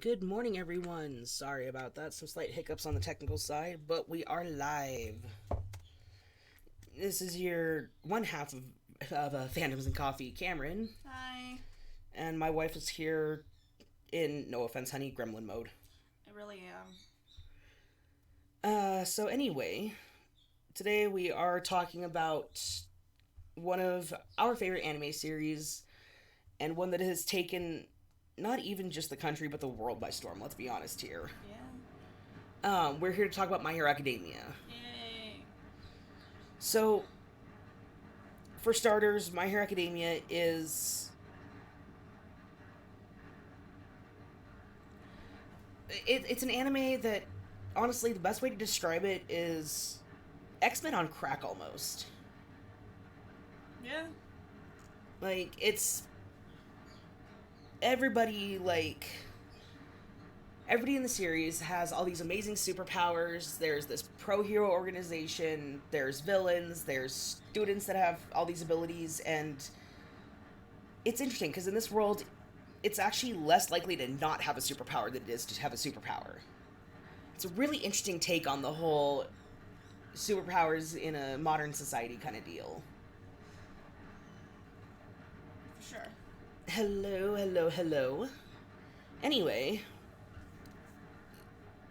Good morning, everyone. Sorry about that. Some slight hiccups on the technical side, but we are live. This is your one half of Fandoms and Coffee, Cameron, Hi. and my wife is here in, no offense, honey, gremlin mode. I really am. So anyway, today we are talking about one of our favorite anime series, and one that has taken not even just the country but the world by storm. Let's be honest here. Yeah. We're here to talk about My Hero Academia. Yay. So, for starters, My Hero Academia is it's an anime that, honestly, the best way to describe it is X-Men on crack almost. Yeah. Like, it's everybody like everybody in the series has all these amazing superpowers. There's this pro hero organization, there's villains, there's students that have all these abilities, and it's interesting because in this world it's actually less likely to not have a superpower than it is to have a superpower. It's a really interesting take on the whole superpowers in a modern society kind of deal. For sure. Hello, hello, hello. Anyway,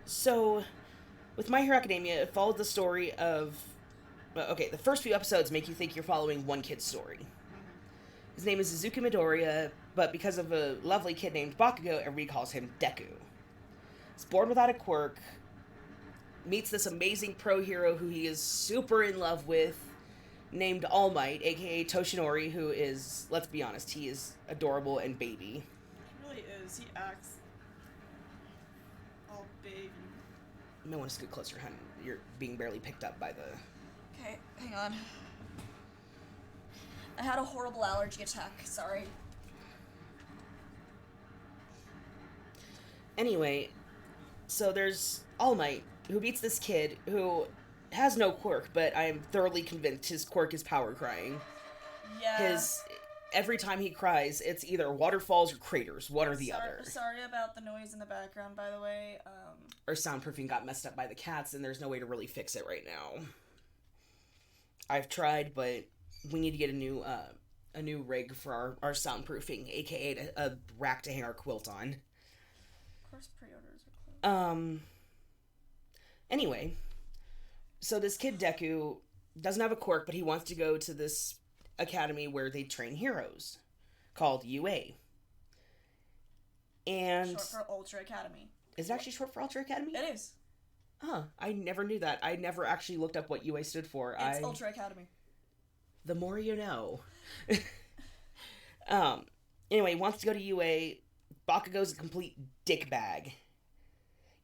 so with My Hero Academia, it followed the story of. Okay, the first few episodes make you think you're following one kid's story. His name is Izuku Midoriya, but because of a lovely kid named Bakugo, everybody calls him Deku. He's born without a quirk, meets this amazing pro hero who he is super in love with, named All Might, aka Toshinori, who is, let's be honest, he is adorable and baby. He really is. He acts all baby. You might want to scoot closer, hun. You're being barely picked up by the. Okay, hang on. I had a horrible allergy attack. Sorry. Anyway, so there's All Might, who beats this kid who has no quirk, but I'm thoroughly convinced his quirk is power crying. Yeah. His every time he cries, it's either waterfalls or craters, one or the other. Sorry about the noise in the background, by the way. Our soundproofing got messed up by the cats, and there's no way to really fix it right now. I've tried, but we need to get a new rig for our soundproofing, aka a rack to hang our quilt on. Of course, pre-orders are closed. Anyway, so this kid Deku doesn't have a quirk, but he wants to go to this academy where they train heroes, called UA. And Short for Ultra Academy. Is it actually short for Ultra Academy? It is. Huh, I never knew that. I never actually looked up what UA stood for. It's Ultra Academy. The more you know. Anyway, he wants to go to UA. Bakugo's a complete dickbag.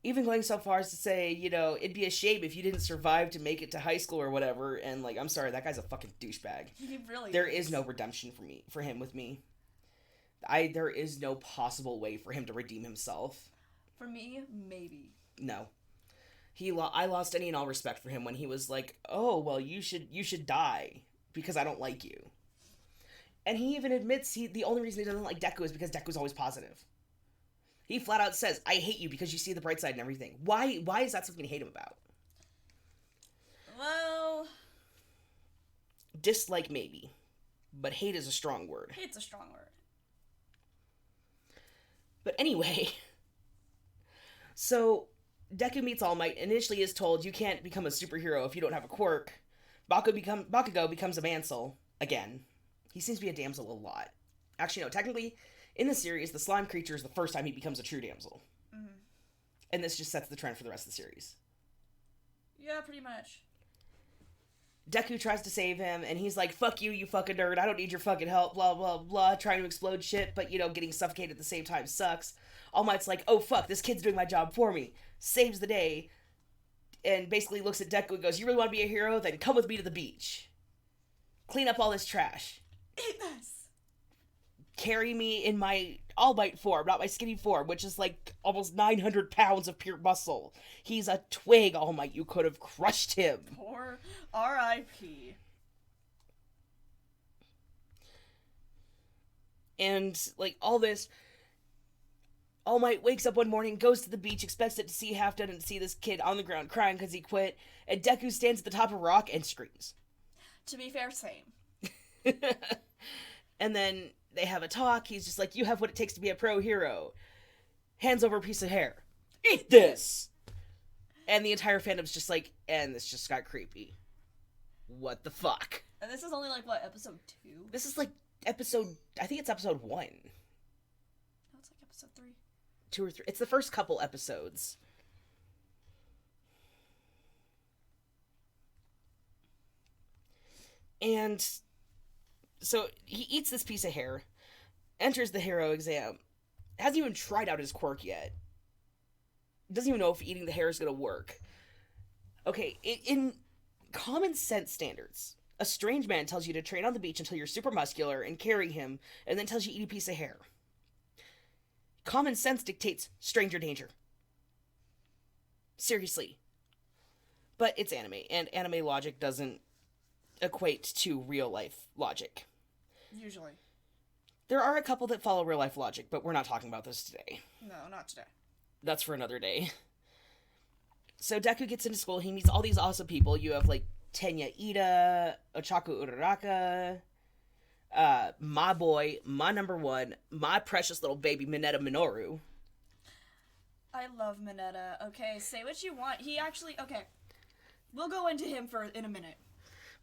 Even going so far as to say, it'd be a shame if you didn't survive to make it to high school or whatever. And, I'm sorry, that guy's a fucking douchebag. He really There is no redemption for him with me. There is no possible way for him to redeem himself. For me, maybe. No. I lost any and all respect for him when he was like, "Oh, well, you should die because I don't like you." And he even admits the only reason he doesn't like Deku is because Deku's always positive. He flat out says, "I hate you because you see the bright side and everything." Why is that something to hate him about? Well, dislike maybe, but hate is a strong word. Hate's a strong word. But anyway, so Deku meets All Might and initially is told you can't become a superhero if you don't have a quirk. Bakugo becomes a mansel again. He seems to be a damsel a lot. Actually, no, technically, in the series, the slime creature is the first time he becomes a true damsel. Mm-hmm. And this just sets the trend for the rest of the series. Yeah, pretty much. Deku tries to save him, and he's like, "Fuck you, you fucking nerd. I don't need your fucking help, blah, blah, blah," trying to explode shit, but, getting suffocated at the same time sucks. All Might's like, "Oh, fuck, this kid's doing my job for me." Saves the day, and basically looks at Deku and goes, "You really want to be a hero? Then come with me to the beach. Clean up all this trash. Eat this. Carry me in my All Might form, not my skinny form, which is almost 900 pounds of pure muscle. He's a twig, All Might. You could have crushed him." Poor R.I.P. And, all this, All Might wakes up one morning, goes to the beach, expects it to see Half Done and see this kid on the ground crying because he quit, and Deku stands at the top of a rock and screams. To be fair, same. And then they have a talk. He's just like, you have what it takes to be a pro hero. Hands over a piece of hair. Eat this! And the entire fandom's just like, and this just got creepy. What the fuck? And this is only like, what, episode 2? This is like I think it's episode 1. No, it's like episode 3. 2 or 3. It's the first couple episodes. And so he eats this piece of hair, enters the hero exam, hasn't even tried out his quirk yet. Doesn't even know if eating the hair is going to work. Okay, in common sense standards, a strange man tells you to train on the beach until you're super muscular and carry him, and then tells you to eat a piece of hair. Common sense dictates stranger danger. Seriously. But it's anime, and anime logic doesn't equate to real life logic. Usually. There are a couple that follow real life logic, but we're not talking about this today. No, not today. That's for another day. So Deku gets into school, he meets all these awesome people. You have like Tenya Ida, Ochaku Uraraka, my boy, my number one, my precious little baby Mineta Minoru. I love Mineta. Okay, say what you want. He actually, okay. We'll go into him in a minute.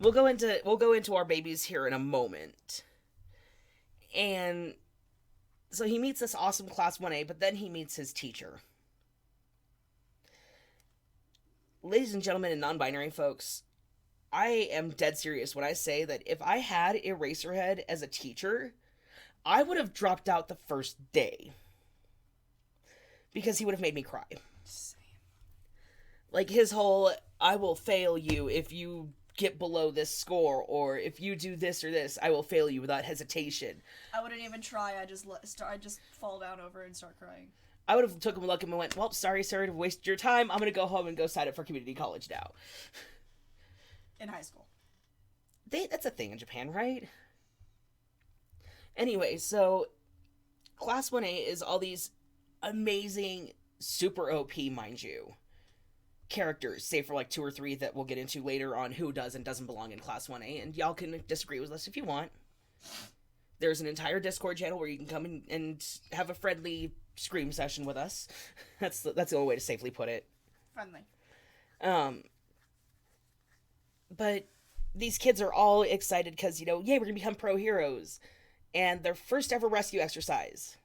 We'll go into our babies here in a moment. And so he meets this awesome Class 1A, but then he meets his teacher. Ladies and gentlemen and non-binary folks, I am dead serious when I say that if I had Eraserhead as a teacher, I would have dropped out the first day. Because he would have made me cry. Same. Like his whole, I will fail you if you get below this score, or if you do this or this, I will fail you without hesitation. I wouldn't even try. I just fall down over and start crying. I would have took him a look and went, well, sorry, sir, to waste your time. I'm going to go home and go sign up for community college now. In high school. That's a thing in Japan, right? Anyway, so Class 1A is all these amazing, super OP, mind you, characters, save for like 2 or 3 that we'll get into later on who does and doesn't belong in Class 1A, and y'all can disagree with us if you want. There's an entire Discord channel where you can come and have a friendly scream session with us. That's the only way to safely put it. Friendly. But these kids are all excited because, yay, we're going to become pro heroes. And their first ever rescue exercise,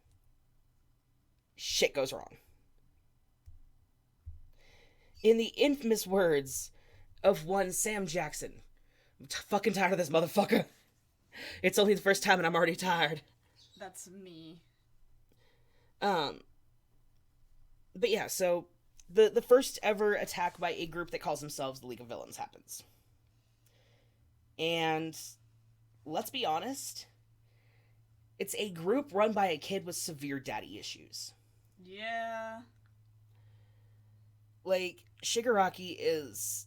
shit goes wrong. In the infamous words of one Sam Jackson, I'm fucking tired of this motherfucker. It's only the first time and I'm already tired. That's me. But yeah, so the first ever attack by a group that calls themselves the League of Villains happens. And let's be honest, it's a group run by a kid with severe daddy issues. Yeah. Like, Shikaraki is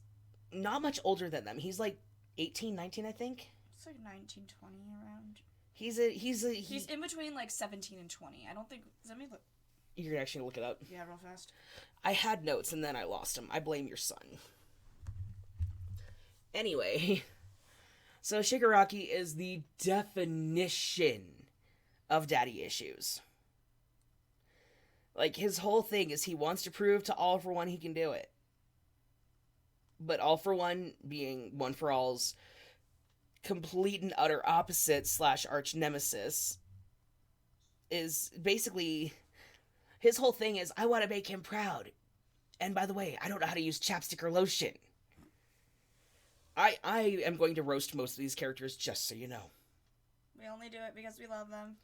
not much older than them. He's like 18, 19, I think. It's like 19, 20 around. He's in between like 17 and 20. I don't think... Let me look. You're actually gonna look it up? Yeah, real fast. I had notes and then I lost them. I blame your son. Anyway, so Shikaraki is the definition of daddy issues. Like, his whole thing is he wants to prove to All For One he can do it. But All For One, being One For All's complete and utter opposite / arch nemesis, is basically... His whole thing is, I want to make him proud. And by the way, I don't know how to use chapstick or lotion. I am going to roast most of these characters, just so you know. We only do it because we love them.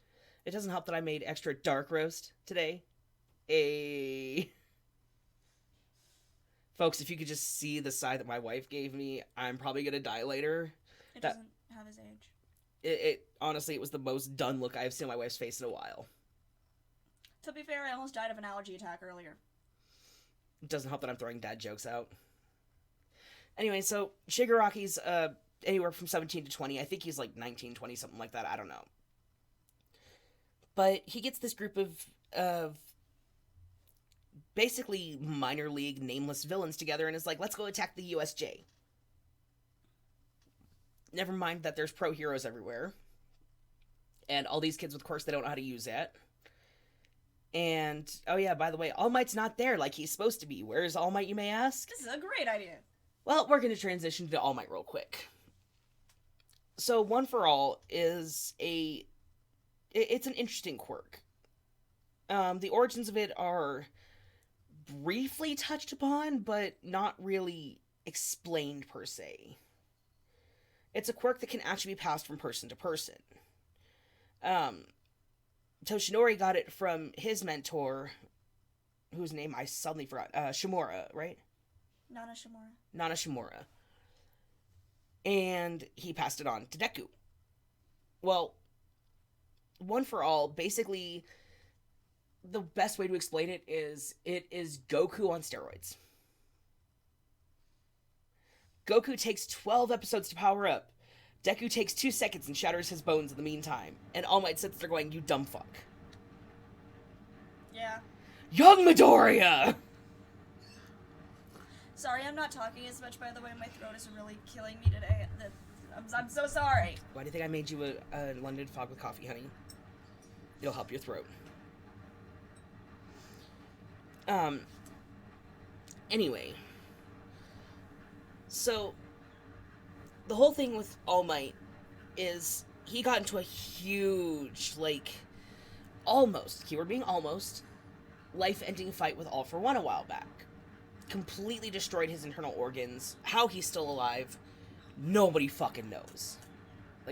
It doesn't help that I made extra dark roast today. Folks, if you could just see the side that my wife gave me, I'm probably going to die later. It doesn't have his age. It honestly, it was the most done look I've seen on my wife's face in a while. To be fair, I almost died of an allergy attack earlier. It doesn't help that I'm throwing dad jokes out. Anyway, so Shigaraki's anywhere from 17 to 20. I think he's like 19, 20, something like that. I don't know. But he gets this group of basically minor league nameless villains together and is like, let's go attack the USJ. Never mind that there's pro heroes everywhere. And all these kids with quirks they don't know how to use yet. And, oh yeah, by the way, All Might's not there like he's supposed to be. Where's All Might, you may ask? This is a great idea. Well, we're going to transition to All Might real quick. So, One for All is it's an interesting quirk. The origins of it are briefly touched upon, but not really explained per se. It's a quirk that can actually be passed from person to person. Toshinori got it from his mentor, whose name I suddenly forgot. Shimura, right? Nana Shimura. And he passed it on to Deku. Well, One for All, basically, the best way to explain it is Goku on steroids. Goku takes 12 episodes to power up. Deku takes 2 seconds and shatters his bones in the meantime. And All Might sits there going, you dumb fuck. Yeah. Young Midoriya! Sorry, I'm not talking as much, by the way. My throat is really killing me today. I'm so sorry. Why do you think I made you a London fog with coffee, honey? It'll help your throat. Anyway. So, the whole thing with All Might is he got into a huge, almost, keyword being almost, life-ending fight with All For One a while back. Completely destroyed his internal organs. How he's still alive, nobody fucking knows.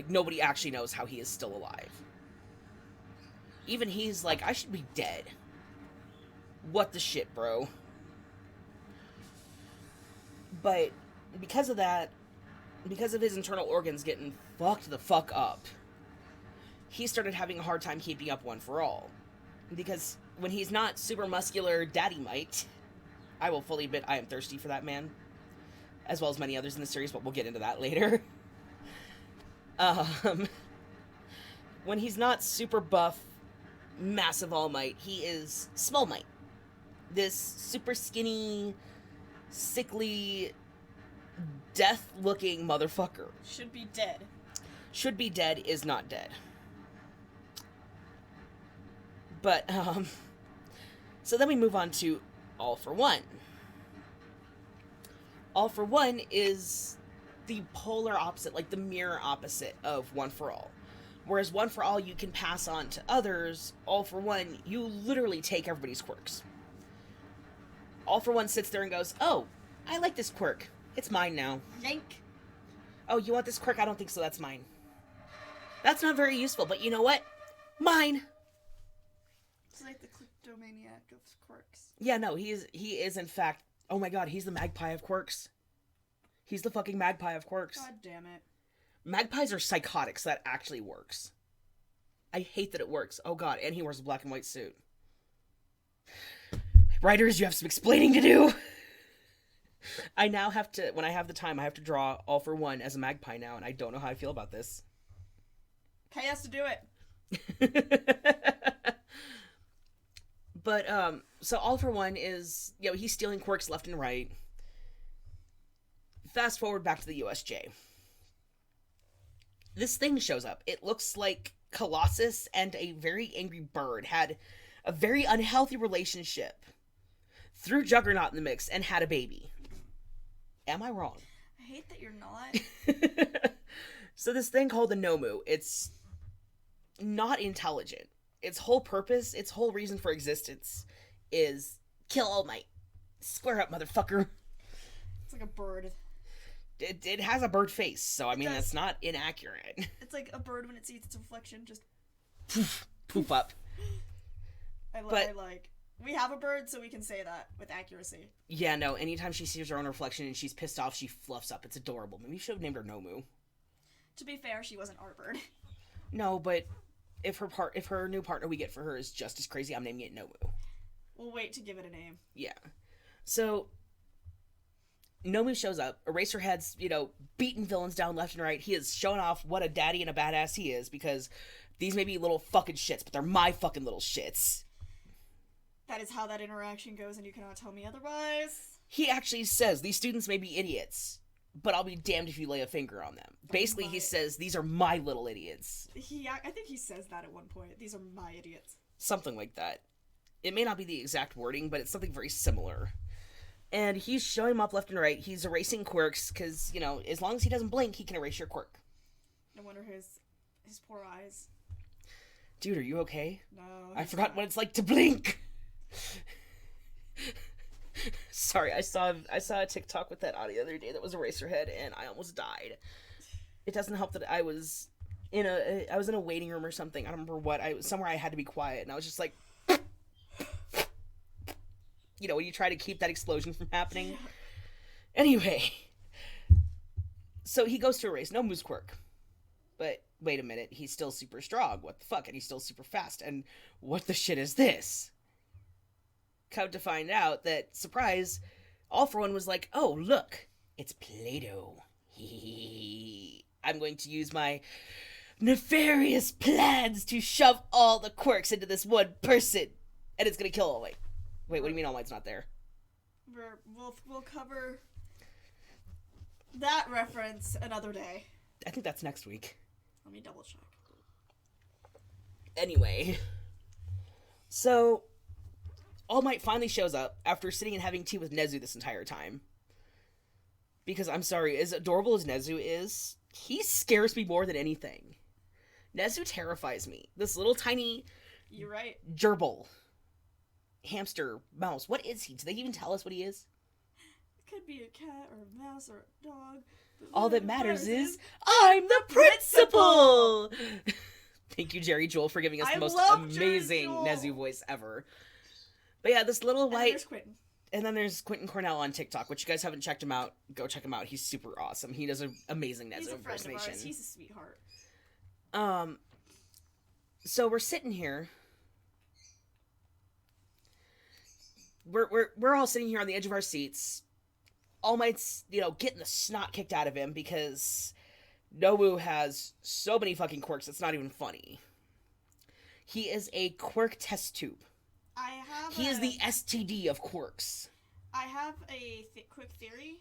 Nobody actually knows how he is still alive. Even he's like, I should be dead. What the shit, bro? But because of that, because of his internal organs getting fucked the fuck up, he started having a hard time keeping up One for All. Because when he's not super muscular Daddy Might, I will fully admit I am thirsty for that man. As well as many others in the series, but we'll get into that later. When he's not super buff, massive All Might, he is Small Might. This super skinny, sickly, death-looking motherfucker. Should be dead. Should be dead is not dead. But, so then we move on to All For One. All For One is the polar opposite, the mirror opposite of One For All. Whereas One For All you can pass on to others, All For One, you literally take everybody's quirks. All For One sits there and goes, oh, I like this quirk. It's mine now. Yank. Oh, you want this quirk? I don't think so. That's mine. That's not very useful, but you know what? Mine. It's like the kleptomaniac of quirks. Yeah, no, he is in fact, oh my god, he's the magpie of quirks. He's the fucking magpie of quirks. God damn it. Magpies are psychotic, so that actually works. I hate that it works. Oh god, and he wears a black and white suit. Writers, you have some explaining to do. I now have to, when I have the time, I have to draw All For One as a magpie now, and I don't know how I feel about this. Kay has to do it. But, so All For One is, he's stealing quirks left and right. Fast forward back to the USJ. This thing shows up. It looks like Colossus and a very angry bird had a very unhealthy relationship, threw Juggernaut in the mix, and had a baby. Am I wrong? I hate that you're not. So this thing called the Nomu, it's not intelligent. Its whole purpose, its whole reason for existence is kill All Might. Square up, motherfucker. It's like a bird. It has a bird face, so I mean, that's not inaccurate. It's like a bird when it sees its reflection, just poof up. We have a bird, so we can say that with accuracy. Yeah, no, anytime she sees her own reflection and she's pissed off, she fluffs up. It's adorable. Maybe we should have named her Nomu. To be fair, she wasn't our bird. No, but if her new partner we get for her is just as crazy, I'm naming it Nomu. We'll wait to give it a name. Yeah. So, Nomu shows up, Eraserhead's, beating villains down left and right. He is showing off what a daddy and a badass he is, because these may be little fucking shits, but they're my fucking little shits. That is how that interaction goes, and you cannot tell me otherwise. He actually says, these students may be idiots, but I'll be damned if you lay a finger on them. Basically, he says, these are my little idiots. I think he says that at one point. These are my idiots. Something like that. It may not be the exact wording, but it's something very similar. And he's showing them up left and right. He's erasing quirks, because, you know, as long as he doesn't blink, he can erase your quirk. No wonder his poor eyes. Dude, are you okay? No. I forgot what it's like to blink! Sorry, I saw a TikTok with that audio the other day that was Eraserhead, and I almost died. It doesn't help that I was in a waiting room or something. I don't remember what. Somewhere I had to be quiet, and I was just like, you know, when you try to keep that explosion from happening. Yeah. Anyway, so he goes to erase. No moves quirk. But wait a minute, he's still super strong. What the fuck? And he's still super fast. And what the shit is this? Come to find out that, surprise, All For One was like, oh, look, it's Play-Doh. I'm going to use my nefarious plans to shove all the quirks into this one person. And it's going to kill All Might. Wait, what do you mean All Might's not there? We'll cover that reference another day. I think that's next week. Let me double check. Anyway. So, All Might finally shows up after sitting and having tea with Nezu this entire time. Because, I'm sorry, as adorable as Nezu is, he scares me more than anything. Nezu terrifies me. This little tiny... You're right. Gerbil. Hamster. Mouse. What is he? Do they even tell us what he is? It could be a cat or a mouse or a dog. All that matters is, I'm the principal! Thank you, Jerry Joel, for giving us the most amazing Nezu voice ever. But yeah, this little white... And there's Quentin. And then there's Quentin Cornell on TikTok, which you guys haven't checked him out. Go check him out. He's super awesome. He does an amazing Nezu impersonation. He's a friend of ours. He's a sweetheart. So we're sitting here. We're all sitting here on the edge of our seats. All Might's, you know, getting the snot kicked out of him because Nobu has so many fucking quirks, it's not even funny. He is a quirk test tube. He is the STD of quirks. I have a quick theory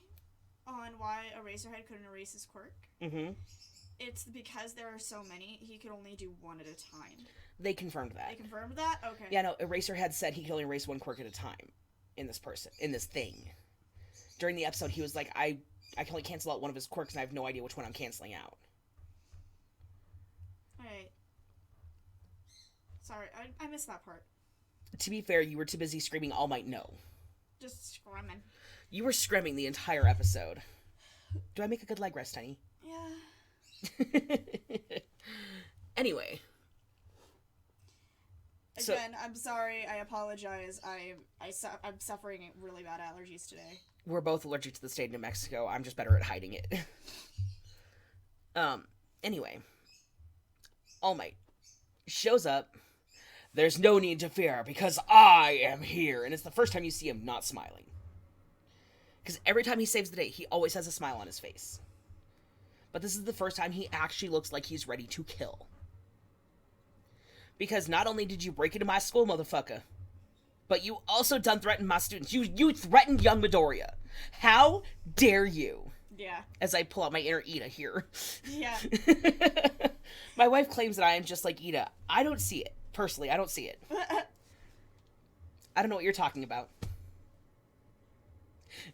on why Eraserhead couldn't erase his quirk. Mm-hmm. It's because there are so many, he could only do one at a time. They confirmed that. They confirmed that? Okay. Yeah, no, Eraserhead said he could only erase one quirk at a time in this thing. During the episode, he was like, I can only cancel out one of his quirks, and I have no idea which one I'm canceling out. Alright. Sorry, I missed that part. To be fair, you were too busy screaming All Might no. Just screaming. You were screaming the entire episode. Do I make a good leg rest, honey? Yeah. Anyway. Again, I'm sorry. I apologize. I'm suffering really bad allergies today. We're both allergic to the state of New Mexico. I'm just better at hiding it. Anyway. All Might shows up. There's no need to fear because I am here. And it's the first time you see him not smiling. Because every time he saves the day, he always has a smile on his face. But this is the first time he actually looks like he's ready to kill. Because not only did you break into my school, motherfucker, but you also done threatened my students. You threatened young Midoriya. How dare you? Yeah. As I pull out my inner Ida here. Yeah. My wife claims that I am just like Ida. I don't see it. Personally, I don't see it. I don't know what you're talking about.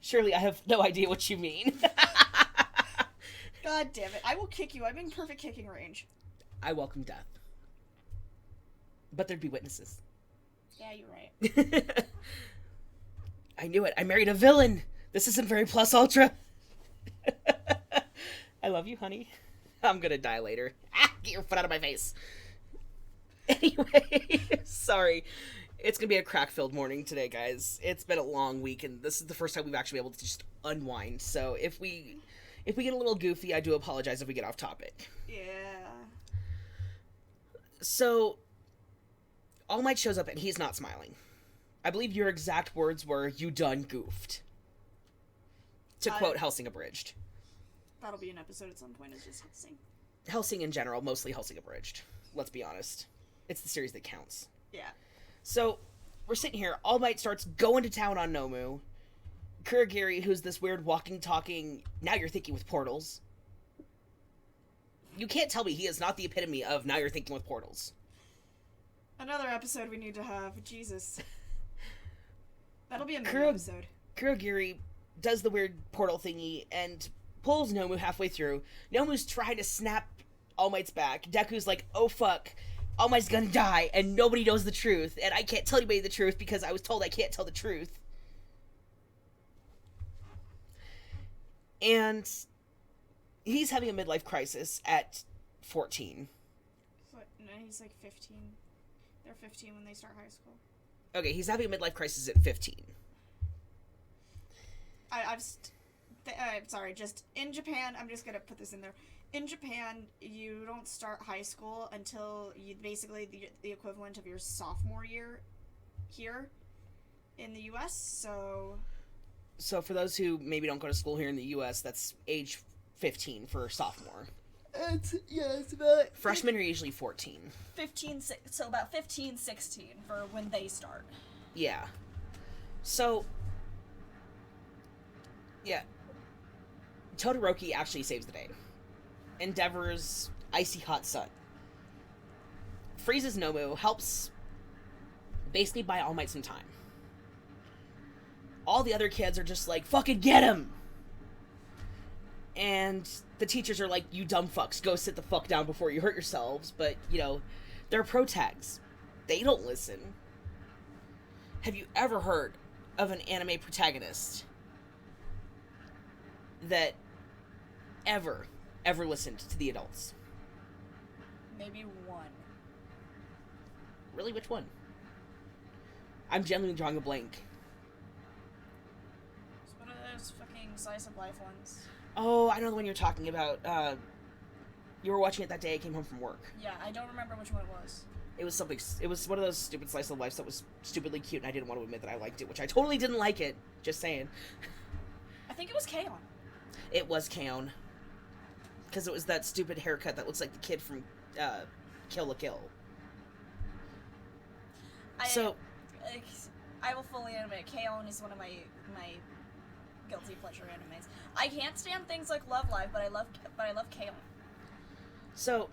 Surely I have no idea what you mean. God damn it. I will kick you. I'm in perfect kicking range. I welcome death. But there'd be witnesses. Yeah, you're right. I knew it. I married a villain. This isn't very plus ultra. I love you, honey. I'm gonna die later. Get your foot out of my face. Anyway, sorry. It's gonna be a crack-filled morning today, guys. It's been a long week, and this is the first time we've actually been able to just unwind. So if we get a little goofy, I do apologize if we get off topic. Yeah. So, All Might shows up, and he's not smiling. I believe your exact words were, "You done goofed." To quote Hellsing Abridged. That'll be an episode at some point, it's just Hellsing. Hellsing in general, mostly Hellsing Abridged. Let's be honest. It's the series that counts. Yeah. So, we're sitting here. All Might starts going to town on Nomu. Kurogiri, who's this weird walking, talking, now you're thinking with portals. You can't tell me he is not the epitome of now you're thinking with portals. Another episode we need to have. Jesus. That'll be another episode. Kurogiri does the weird portal thingy and pulls Nomu halfway through. Nomu's trying to snap All Might's back. Deku's like, oh fuck, All Might's gonna die and nobody knows the truth and I can't tell anybody the truth because I was told I can't tell the truth. And he's having a midlife crisis at 14. No, he's like 15. They're 15 when they start high school. Okay, he's having a midlife crisis at 15. I'm sorry, just in Japan, I'm just gonna put this in there. In Japan, you don't start high school until you basically the equivalent of your sophomore year here in the US, So for those who maybe don't go to school here in the US, that's age 15 for sophomore. It's about... Freshmen are usually 14. 15, so about 15, 16 for when they start. Yeah. So... yeah. Todoroki actually saves the day. Endeavor's icy hot sun. Freezes Nomu, helps basically buy All Might some time. All the other kids are just like, fucking get him! And the teachers are like, you dumb fucks, go sit the fuck down before you hurt yourselves. But, you know, they're pro-tags. They don't listen. Have you ever heard of an anime protagonist that ever listened to the adults? Maybe one. Really, which one? I'm genuinely drawing a blank. It's one of those fucking slice of life ones. Oh, I know the one you're talking about. You were watching it that day I came home from work. Yeah, I don't remember which one it was. It was one of those stupid slice of life that was stupidly cute and I didn't want to admit that I liked it, which I totally didn't like it. Just saying. I think it was K-On! It was K-On! Because it was that stupid haircut that looks like the kid from Kill la Kill. I will fully admit, K-On! Is one of my guilty pleasure animes. I can't stand things like Love Live, but I love K-On! So,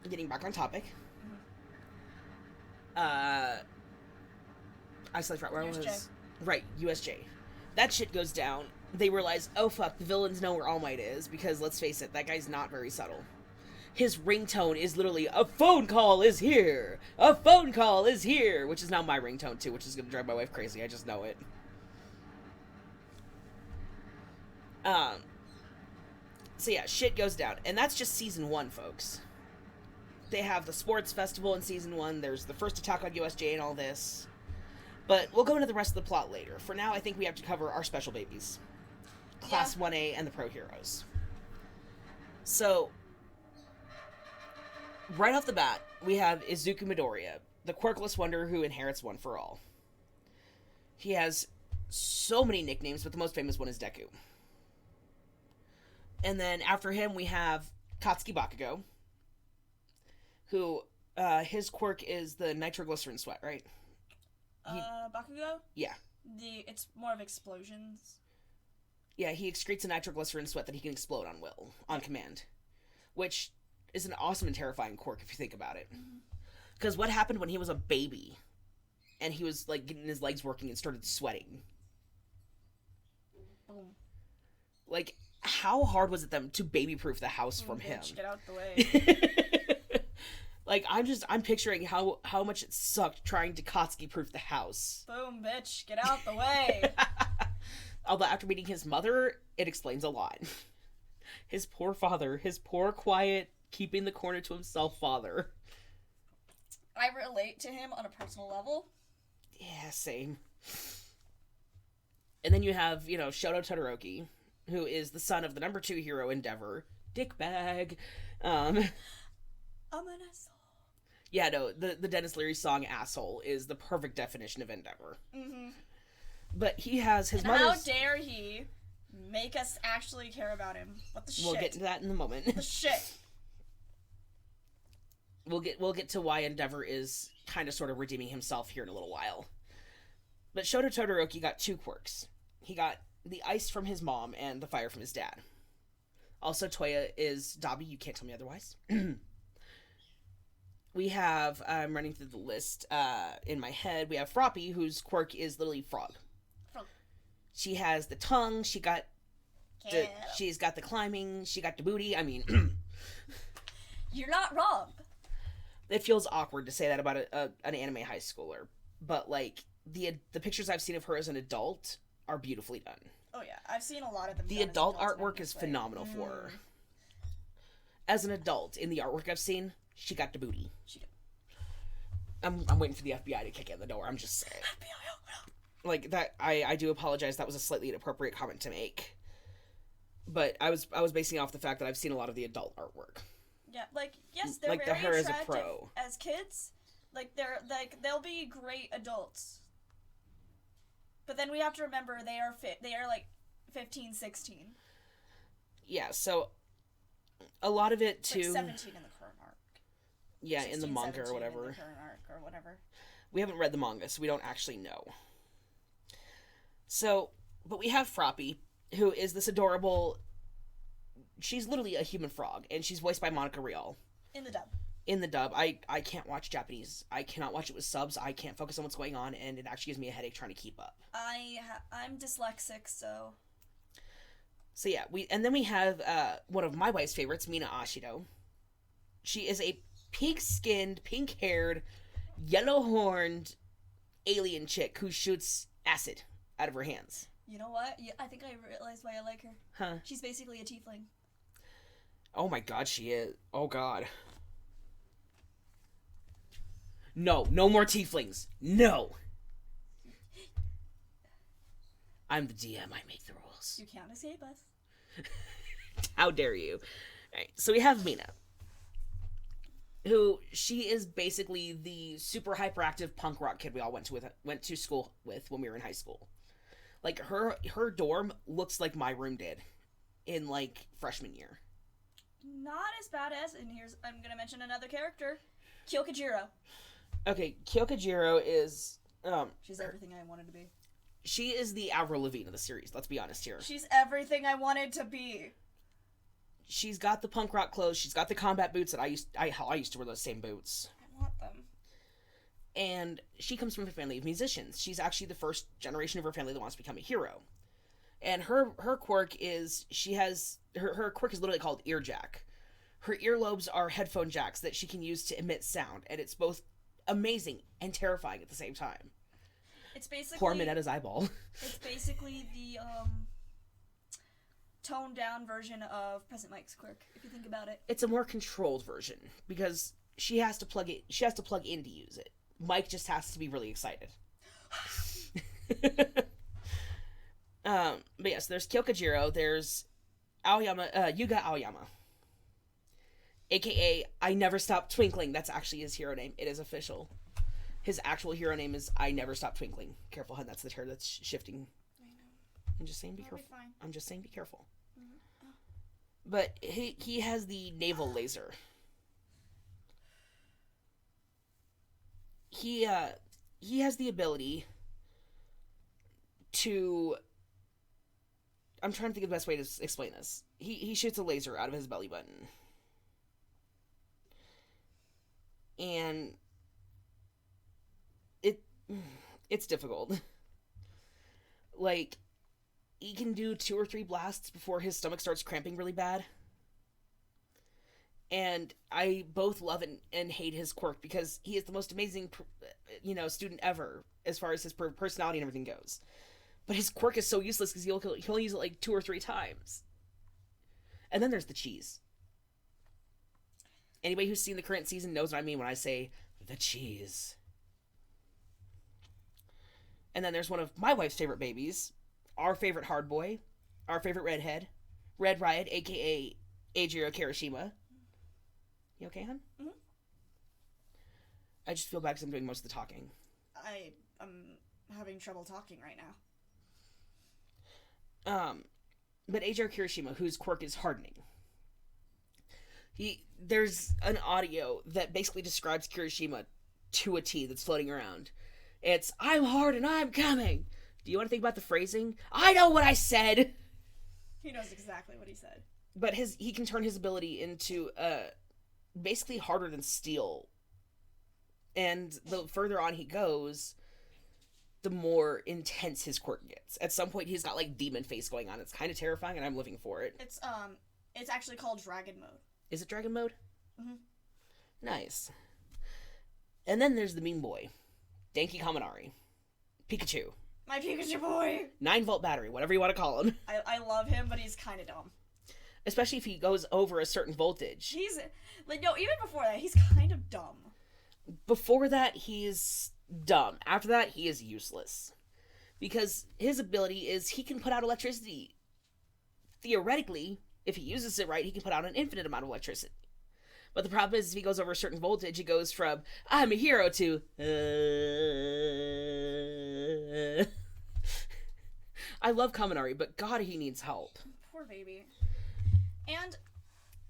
getting back on topic. Mm-hmm. I still forgot where I USJ. was. Right, USJ. That shit goes down. They realize, oh fuck, the villains know where All Might is, because let's face it, that guy's not very subtle. His ringtone is literally, a phone call is here! A phone call is here! Which is now my ringtone too, which is gonna drive my wife crazy, I just know it. So yeah, shit goes down. And that's just season 1, folks. They have the sports festival in season 1, there's the first attack on USJ and all this. But we'll go into the rest of the plot later. For now, I think we have to cover our special babies. Class 1A and the Pro Heroes. So, right off the bat, we have Izuku Midoriya, the quirkless wonder who inherits One for All. He has so many nicknames, but the most famous one is Deku. And then after him, we have Katsuki Bakugo, who, his quirk is the nitroglycerin sweat, right? Bakugo? Yeah. It's more of explosions. Yeah, he excretes a nitroglycerin sweat that he can explode on command. Which is an awesome and terrifying quirk if you think about it. Because what happened when he was a baby and he was, like, getting his legs working and started sweating? Boom. Like, how hard was it them to baby-proof the house from him? Get out the way. Like, I'm picturing how much it sucked trying to Katsuki-proof the house. Boom, bitch, get out the way. Although after meeting his mother, it explains a lot. His poor father, his poor, quiet, keeping the corner to himself father. I relate to him on a personal level. Yeah, same. And then you have, Shoto Todoroki, who is the son of the number 2 hero, Endeavor. Dickbag. I'm an asshole. Yeah, no, the Dennis Leary song Asshole is the perfect definition of Endeavor. Mm-hmm. But he has his mother's... How dare he make us actually care about him? What the shit? We'll get to that in a moment. The shit. We'll get to why Endeavor is kind of sort of redeeming himself here in a little while. But Shoto Todoroki got 2 quirks. He got the ice from his mom and the fire from his dad. Also, Toya is Dabi. You can't tell me otherwise. We have, I'm running through the list in my head. We have Froppy, whose quirk is literally frog. She has the tongue. She's got the climbing. She got the booty. I mean, you're not wrong. It feels awkward to say that about an anime high schooler, but like the pictures I've seen of her as an adult are beautifully done. Oh yeah, I've seen a lot of them. The adult artwork is phenomenal for her. As an adult, in the artwork I've seen, she got the booty. I'm waiting for the FBI to kick in the door. I'm just saying. FBI, like that. I do apologize. That was a slightly inappropriate comment to make. But I was basing it off the fact that I've seen a lot of the adult artwork. Yeah, like yes, they're like very her attractive as a pro. As kids. Like they'll be great adults. But then we have to remember they are like 15, 16. Yeah, so a lot of it too. Like 17 in the current arc. Yeah, 16, in the manga or whatever. In the current arc or whatever. We haven't read the manga, so we don't actually know. So, but we have Froppy, who is this adorable. She's literally a human frog, and she's voiced by Monica Rial. In the dub. I can't watch Japanese. I cannot watch it with subs. I can't focus on what's going on, and it actually gives me a headache trying to keep up. I'm dyslexic, so... So yeah, we have one of my wife's favorites, Mina Ashido. She is a pink-skinned, pink-haired, yellow-horned alien chick who shoots acid out of her hands. You know what? I think I realized why I like her. Huh? She's basically a tiefling. Oh my god, she is. Oh god. No more tieflings. No. I'm the DM. I make the rules. You can't escape us. How dare you? All right, so we have Mina, who she is basically the super hyperactive punk rock kid we all went to school with when we were in high school. Like her dorm looks like my room did in like freshman year. Not as bad as, and I'm gonna mention another character, Kyokujiro. Okay, Kyokujiro is she's everything I wanted to be. She is the Avril Lavigne of the series, let's be honest here. She's everything I wanted to be. She's got the punk rock clothes, she's got the combat boots that I used to wear those same boots. I want them. And she comes from a family of musicians. She's actually the first generation of her family that wants to become a hero. And her quirk is her quirk is literally called earjack. Her earlobes are headphone jacks that she can use to emit sound, and it's both amazing and terrifying at the same time. It's basically poor Minetta's eyeball. It's basically the toned down version of Present Mike's quirk, if you think about it. It's a more controlled version because she has to plug in to use it. Mike just has to be really excited. But yes, there's Kyokujiro, there's Yuga Aoyama. AKA, I Never Stop Twinkling. That's actually his hero name. It is official. His actual hero name is I Never Stop Twinkling. Careful, hun, that's the hair that's shifting. I know. I'm just saying be careful. Be fine. I'm just saying be careful. Mm-hmm. Oh. But he has the naval laser. He has the ability to... I'm trying to think of the best way to explain this. He shoots a laser out of his belly button. And it's difficult. Like, he can do 2 or 3 blasts before his stomach starts cramping really bad. And I both love and hate his quirk because he is the most amazing, student ever as far as his personality and everything goes. But his quirk is so useless because he'll use it like 2 or 3 times. And then there's the cheese. Anybody who's seen the current season knows what I mean when I say the cheese. And then there's one of my wife's favorite babies, our favorite hard boy, our favorite redhead, Red Riot, aka Eijiro Kirishima. You okay, hun? Mm-hmm. I just feel bad because I'm doing most of the talking. I am having trouble talking right now. But Eijiro Kirishima, whose quirk is hardening. There's an audio that basically describes Kirishima to a T that's floating around. It's, I'm hard and I'm coming. Do you want to think about the phrasing? I know what I said! He knows exactly what he said. But he can turn his ability into, basically harder than steel. And the further on he goes, the more intense his quirk gets. At some point, he's got, like, demon face going on. It's kind of terrifying, and I'm living for it. It's actually called Dragon Mode. Is it Dragon Mode? Mm-hmm. Nice. And then there's the meme boy. Denki Kaminari. Pikachu. My Pikachu boy! 9-volt battery, whatever you want to call him. I love him, but he's kind of dumb. Especially if he goes over a certain voltage. He's, like, no, even before that, he's kind of dumb. Before that, he's dumb. After that, he is useless. Because his ability is he can put out electricity. Theoretically, if he uses it right, he can put out an infinite amount of electricity. But the problem is, if he goes over a certain voltage, it goes from, I'm a hero, to, I love Kaminari, but God, he needs help. Poor baby. And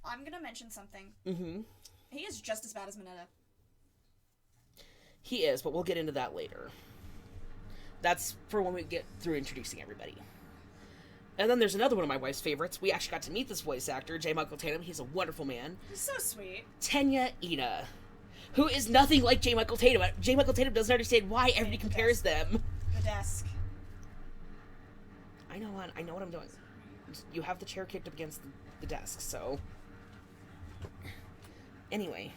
I'm gonna mention something. Mm-hmm. He is just as bad as Mineta. He is, but we'll get into that later. That's for when we get through introducing everybody. And then there's another one of my wife's favorites. We actually got to meet this voice actor, J. Michael Tatum. He's a wonderful man. He's so sweet. Tenya Ida, who is nothing like J. Michael Tatum. J. Michael Tatum doesn't understand why everybody compares them. The desk. I know what I'm doing. You have the chair kicked up against the desk, so... Anyway.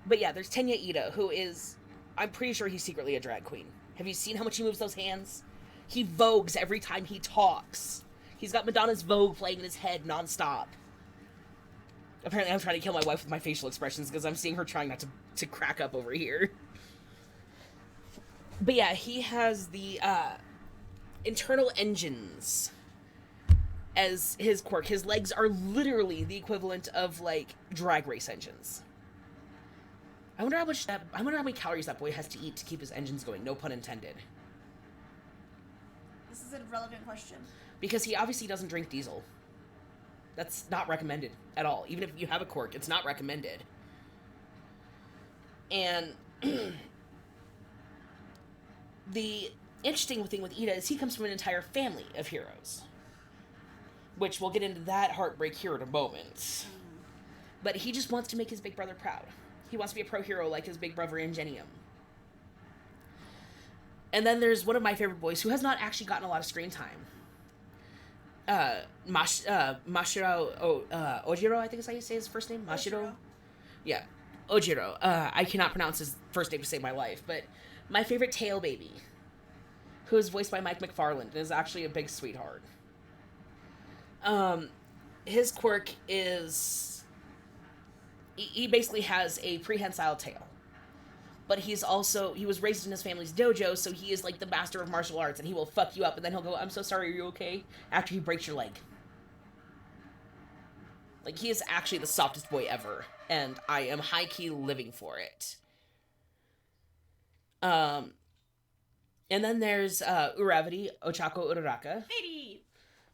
But yeah, there's Tenya Ida, who is... I'm pretty sure he's secretly a drag queen. Have you seen how much he moves those hands? He vogues every time he talks. He's got Madonna's Vogue playing in his head nonstop. Apparently I'm trying to kill my wife with my facial expressions because I'm seeing her trying not to crack up over here. But yeah, he has the internal engines as his quirk. His legs are literally the equivalent of, like, drag race engines. I wonder how many calories that boy has to eat to keep his engines going, no pun intended. This is a relevant question. Because he obviously doesn't drink diesel. That's not recommended at all. Even if you have a quirk, it's not recommended. And the interesting thing with Ida is he comes from an entire family of heroes. Which we'll get into that heartbreak here in a moment. But he just wants to make his big brother proud. He wants to be a pro hero like his big brother Ingenium. And then there's one of my favorite boys who has not actually gotten a lot of screen time. Mashiro Ojiro, I think is how you say his first name. Mashiro? Yeah. Ojiro. I cannot pronounce his first name to save my life, but my favorite tail baby, who is voiced by Mike McFarland and is actually a big sweetheart. His quirk is... He basically has a prehensile tail. But he was raised in his family's dojo, so he is like the master of martial arts, and he will fuck you up, and then he'll go, I'm so sorry, are you okay? After he breaks your leg. Like, he is actually the softest boy ever, and I am high-key living for it. And then there's Uravity Ochako Uraraka. Baby!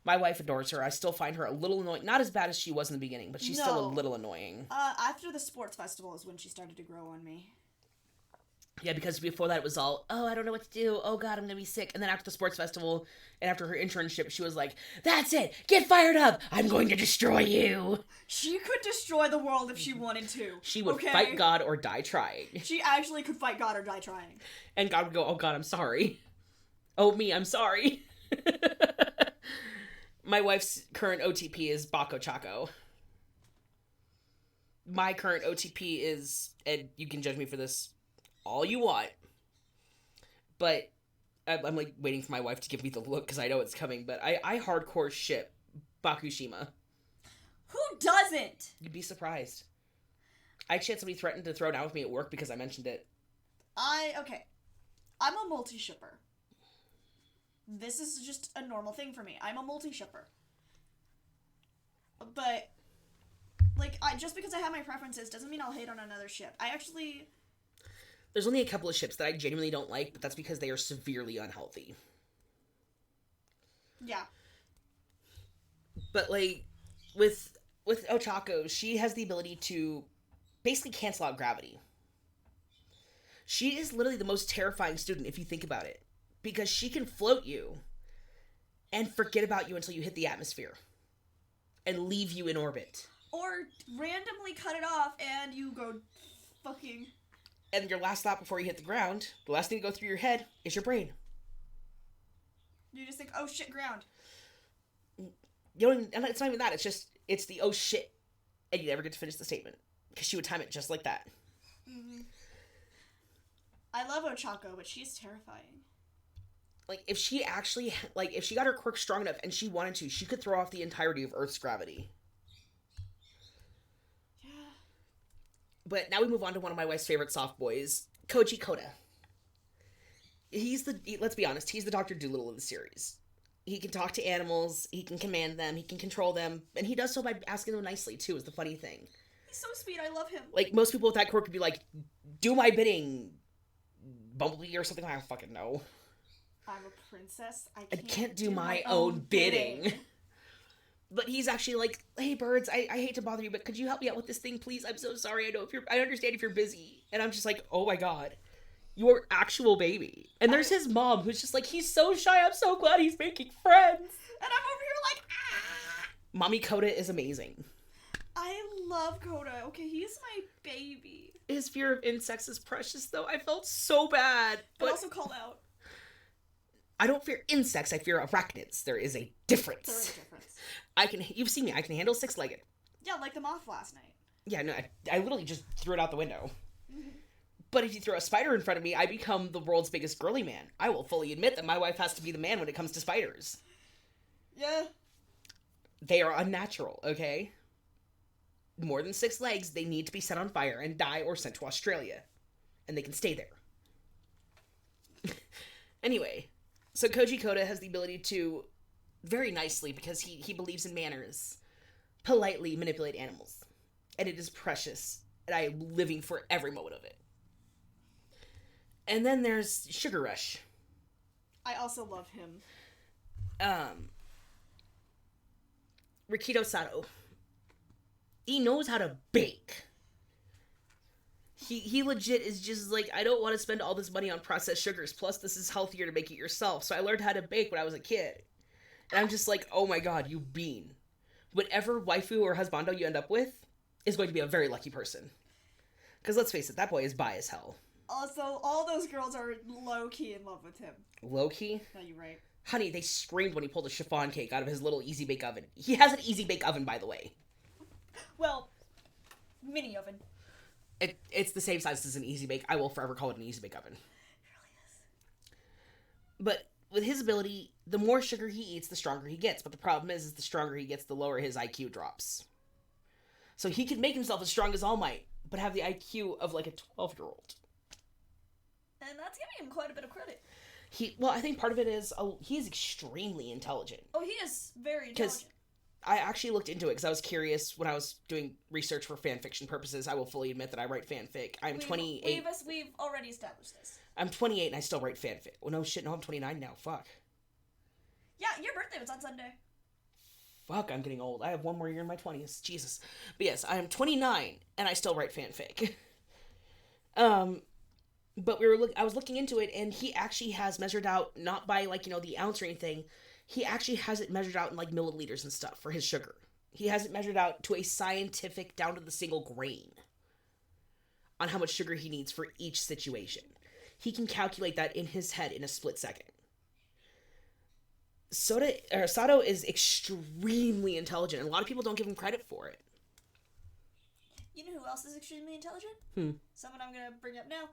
My wife adores her. I still find her a little annoying. Not as bad as she was in the beginning, but she's still a little annoying. After the sports festival is when she started to grow on me. Yeah, because before that it was all, oh, I don't know what to do. Oh, God, I'm going to be sick. And then after the sports festival and after her internship, she was like, that's it. Get fired up. I'm going to destroy you. She could destroy the world if she wanted to. She would fight God or die trying. She actually could fight God or die trying. And God would go, oh, God, I'm sorry. Oh, me, I'm sorry. My wife's current OTP is Bako Chaco. My current OTP is, and you can judge me for this all you want, but I'm like waiting for my wife to give me the look because I know it's coming, but I hardcore ship Bakushima. Who doesn't? You'd be surprised. I actually had somebody threaten to throw down with me at work because I mentioned it. Okay. I'm a multi-shipper. This is just a normal thing for me. I'm a multi-shipper. But, like, just because I have my preferences doesn't mean I'll hate on another ship. There's only a couple of ships that I genuinely don't like, but that's because they are severely unhealthy. Yeah. But, like, with Ochako, she has the ability to basically cancel out gravity. She is literally the most terrifying student if you think about it. Because she can float you and forget about you until you hit the atmosphere. And leave you in orbit. Or randomly cut it off and you go fucking... And your last thought before you hit the ground, the last thing to go through your head is your brain. You just think, oh shit, ground. You don't, and it's not even that, it's the oh shit. And you never get to finish the statement. Because she would time it just like that. Mm-hmm. I love Ochako, but she's terrifying. Like, if she actually, like, if she got her quirk strong enough and she wanted to, she could throw off the entirety of Earth's gravity. Yeah. But now we move on to one of my wife's favorite soft boys, Koji Koda. Let's be honest, he's the Dr. Dolittle of the series. He can talk to animals, he can command them, he can control them, and he does so by asking them nicely, too, is the funny thing. He's so sweet, I love him. Like, most people with that quirk would be like, do my bidding, Bumblebee or something, I don't fucking know. I'm a princess. I can't do my own bidding. But he's actually like, hey, birds, I hate to bother you, but could you help me out with this thing, please? I'm so sorry. I understand if you're busy. And I'm just like, oh my god, your actual baby. And there's his mom who's just like, he's so shy. I'm so glad he's making friends. And I'm over here like, ah. Mommy Koda is amazing. I love Koda. Okay, he's my baby. His fear of insects is precious, though. I felt so bad. But also called out. I don't fear insects, I fear arachnids. There is a difference. There is a difference. You've seen me, I can handle six-legged. Yeah, like the moth last night. Yeah, no, I literally just threw it out the window. Mm-hmm. But if you throw a spider in front of me, I become the world's biggest girly man. I will fully admit that my wife has to be the man when it comes to spiders. Yeah. They are unnatural, okay? More than 6 legs, they need to be set on fire and die or sent to Australia. And they can stay there. Anyway... So Koji Koda has the ability to, very nicely, because he believes in manners, politely manipulate animals. And it is precious. And I am living for every moment of it. And then there's Sugar Rush. I also love him. Rikido Sato. He knows how to bake. He legit is just like, I don't want to spend all this money on processed sugars. Plus, this is healthier to make it yourself. So I learned how to bake when I was a kid. And I'm just like, oh my god, you bean. Whatever waifu or husbando you end up with is going to be a very lucky person. Because let's face it, that boy is bi as hell. Also, all those girls are low-key in love with him. Low-key? No, you're right. Honey, they screamed when he pulled a chiffon cake out of his little Easy Bake Oven. He has an Easy Bake Oven, by the way. Well, mini oven. It's the same size as an Easy Bake. I will forever call it an Easy Bake Oven. It really is. But with his ability, the more sugar he eats, the stronger he gets. But the problem is the stronger he gets, the lower his IQ drops. So he can make himself as strong as All Might, but have the IQ of like a 12-year-old. And that's giving him quite a bit of credit. I think part of it is he is extremely intelligent. Oh, he is very intelligent. I actually looked into it because I was curious when I was doing research for fan fiction purposes. I will fully admit that I write fanfic. I'm 28. We've already established this. I'm 28 and I still write fanfic. Well, no shit, no, I'm 29 now. Fuck. Yeah, your birthday was on Sunday. Fuck, I'm getting old. I have one more year in my 20s. Jesus. But yes, I am 29 and I still write fanfic. But I was looking into it, and he actually has measured out, not by, like, you know, the ounce or anything. He actually has it measured out in, like, milliliters and stuff for his sugar. He has it measured out to a scientific, down to the single grain, on how much sugar he needs for each situation. He can calculate that in his head in a split second. Sato is extremely intelligent, and a lot of people don't give him credit for it. You know who else is extremely intelligent? Someone I'm gonna bring up now.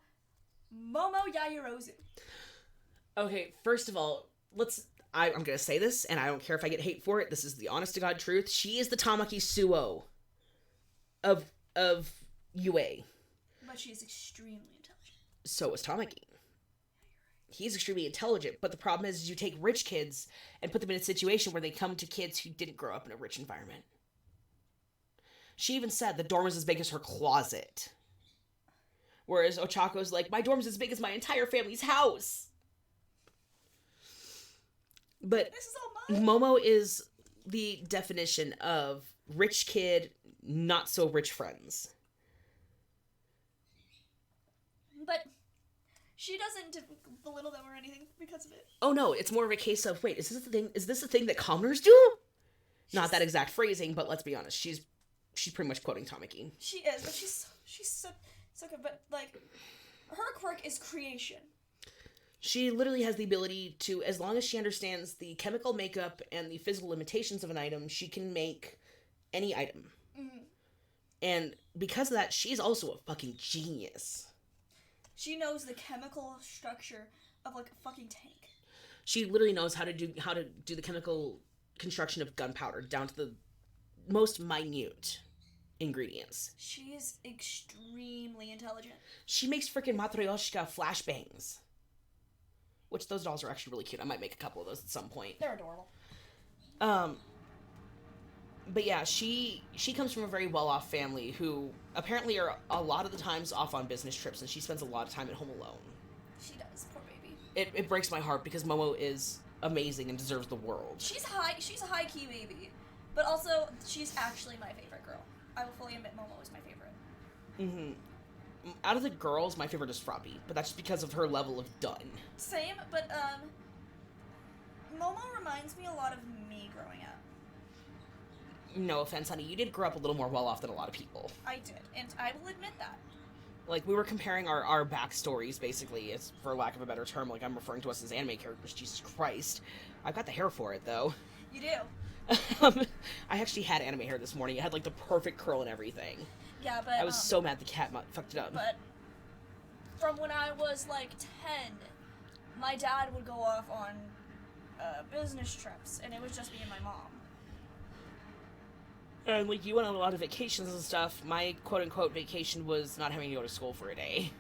Momo Yaoyorozu. Okay, first of all, I'm gonna say this, and I don't care if I get hate for it. This is the honest to God truth. She is the Tamaki Suo of UA. But she is extremely intelligent. So is Tamaki. He's extremely intelligent, but the problem is you take rich kids and put them in a situation where they come to kids who didn't grow up in a rich environment. She even said the dorm is as big as her closet. Whereas Ochako's like, my dorm's as big as my entire family's house. But this is all mine. Momo is the definition of rich kid, not so rich friends. But She doesn't belittle them or anything because of it. Oh no, it's more of a case of, wait, is this the thing that commoners do? Not that exact phrasing, but let's be honest, she's pretty much quoting Tamaki. She is, but she's so good, but like her quirk is creation. She literally has the ability to, as long as she understands the chemical makeup and the physical limitations of an item, she can make any item. Mm-hmm. And because of that, she's also a fucking genius. She knows the chemical structure of like a fucking tank. She literally knows how to do the chemical construction of gunpowder down to the most minute ingredients. She is extremely intelligent. She makes freaking matryoshka flashbangs. Which those dolls are actually really cute. I might make a couple of those at some point. They're adorable. But yeah, she comes from a very well-off family who apparently are a lot of the times off on business trips, and she spends a lot of time at home alone. She does, poor baby. It breaks my heart because Momo is amazing and deserves the world. She's a high-key baby, but also she's actually my favorite girl. I will fully admit Momo is my favorite. Mm-hmm. Out of the girls, my favorite is Froppy, but that's just because of her level of done. Same, but Momo reminds me a lot of me growing up. No offense, honey, you did grow up a little more well-off than a lot of people. I did, and I will admit that. Like, we were comparing our backstories, basically, it's, for lack of a better term, like, I'm referring to us as anime characters, Jesus Christ. I've got the hair for it, though. You do? I actually had anime hair this morning. It had, like, the perfect curl and everything. Yeah, but... I was so mad the cat fucked it up. But from when I was, like, 10, my dad would go off on business trips, and it was just me and my mom. And, like, you went on a lot of vacations and stuff. My quote-unquote vacation was not having to go to school for a day.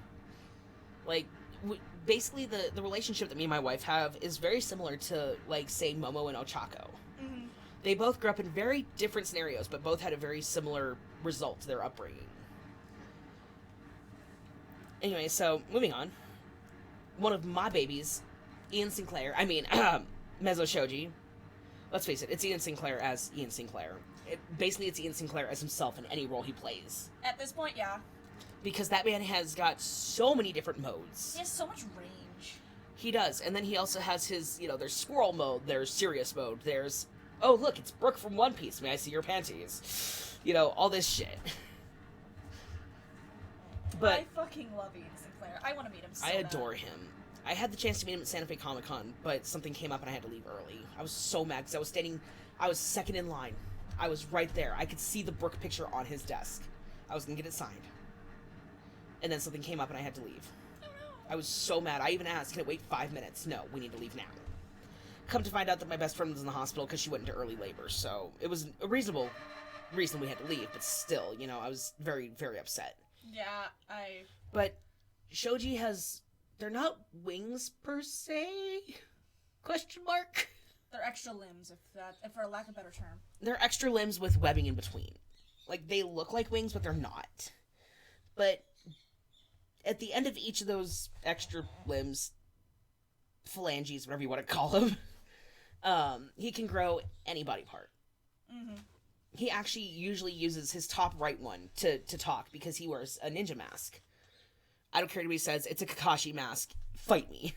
Like, basically, the relationship that me and my wife have is very similar to, like, say, Momo and Ochako. Mm-hmm. They both grew up in very different scenarios, but both had a very similar result to their upbringing. Anyway, so, moving on. One of my babies, Mezzo Shoji. Let's face it, it's Ian Sinclair as Ian Sinclair. Basically, it's Ian Sinclair as himself in any role he plays. At this point, yeah. Because that man has got so many different modes. He has so much range. He does. And then he also has his, there's squirrel mode, there's serious mode, there's, oh, look, it's Brooke from One Piece. May I see your panties? All this shit. But I fucking love Ian Sinclair. I want to meet him so I bad. adore him. I had the chance to meet him at Santa Fe Comic-Con, but something came up and I had to leave early. I was so mad because I was second in line. I was right there. I could see the Brooke picture on his desk. I was going to get it signed. And then something came up and I had to leave. Oh, no. I was so mad. I even asked, can it wait 5 minutes? No, we need to leave now. Come to find out that my best friend was in the hospital because she went into early labor, so it was a reasonable reason we had to leave, but still, I was very, very upset. Yeah, But Shoji they're not wings per se? Question mark? They're extra limbs, if for lack of a better term. They're extra limbs with webbing in between. Like, they look like wings, but they're not. But at the end of each of those extra limbs, phalanges, whatever you want to call them, he can grow any body part. Mm-hmm. He actually usually uses his top right one to talk because he wears a ninja mask. I don't care what he says, it's a Kakashi mask. Fight me.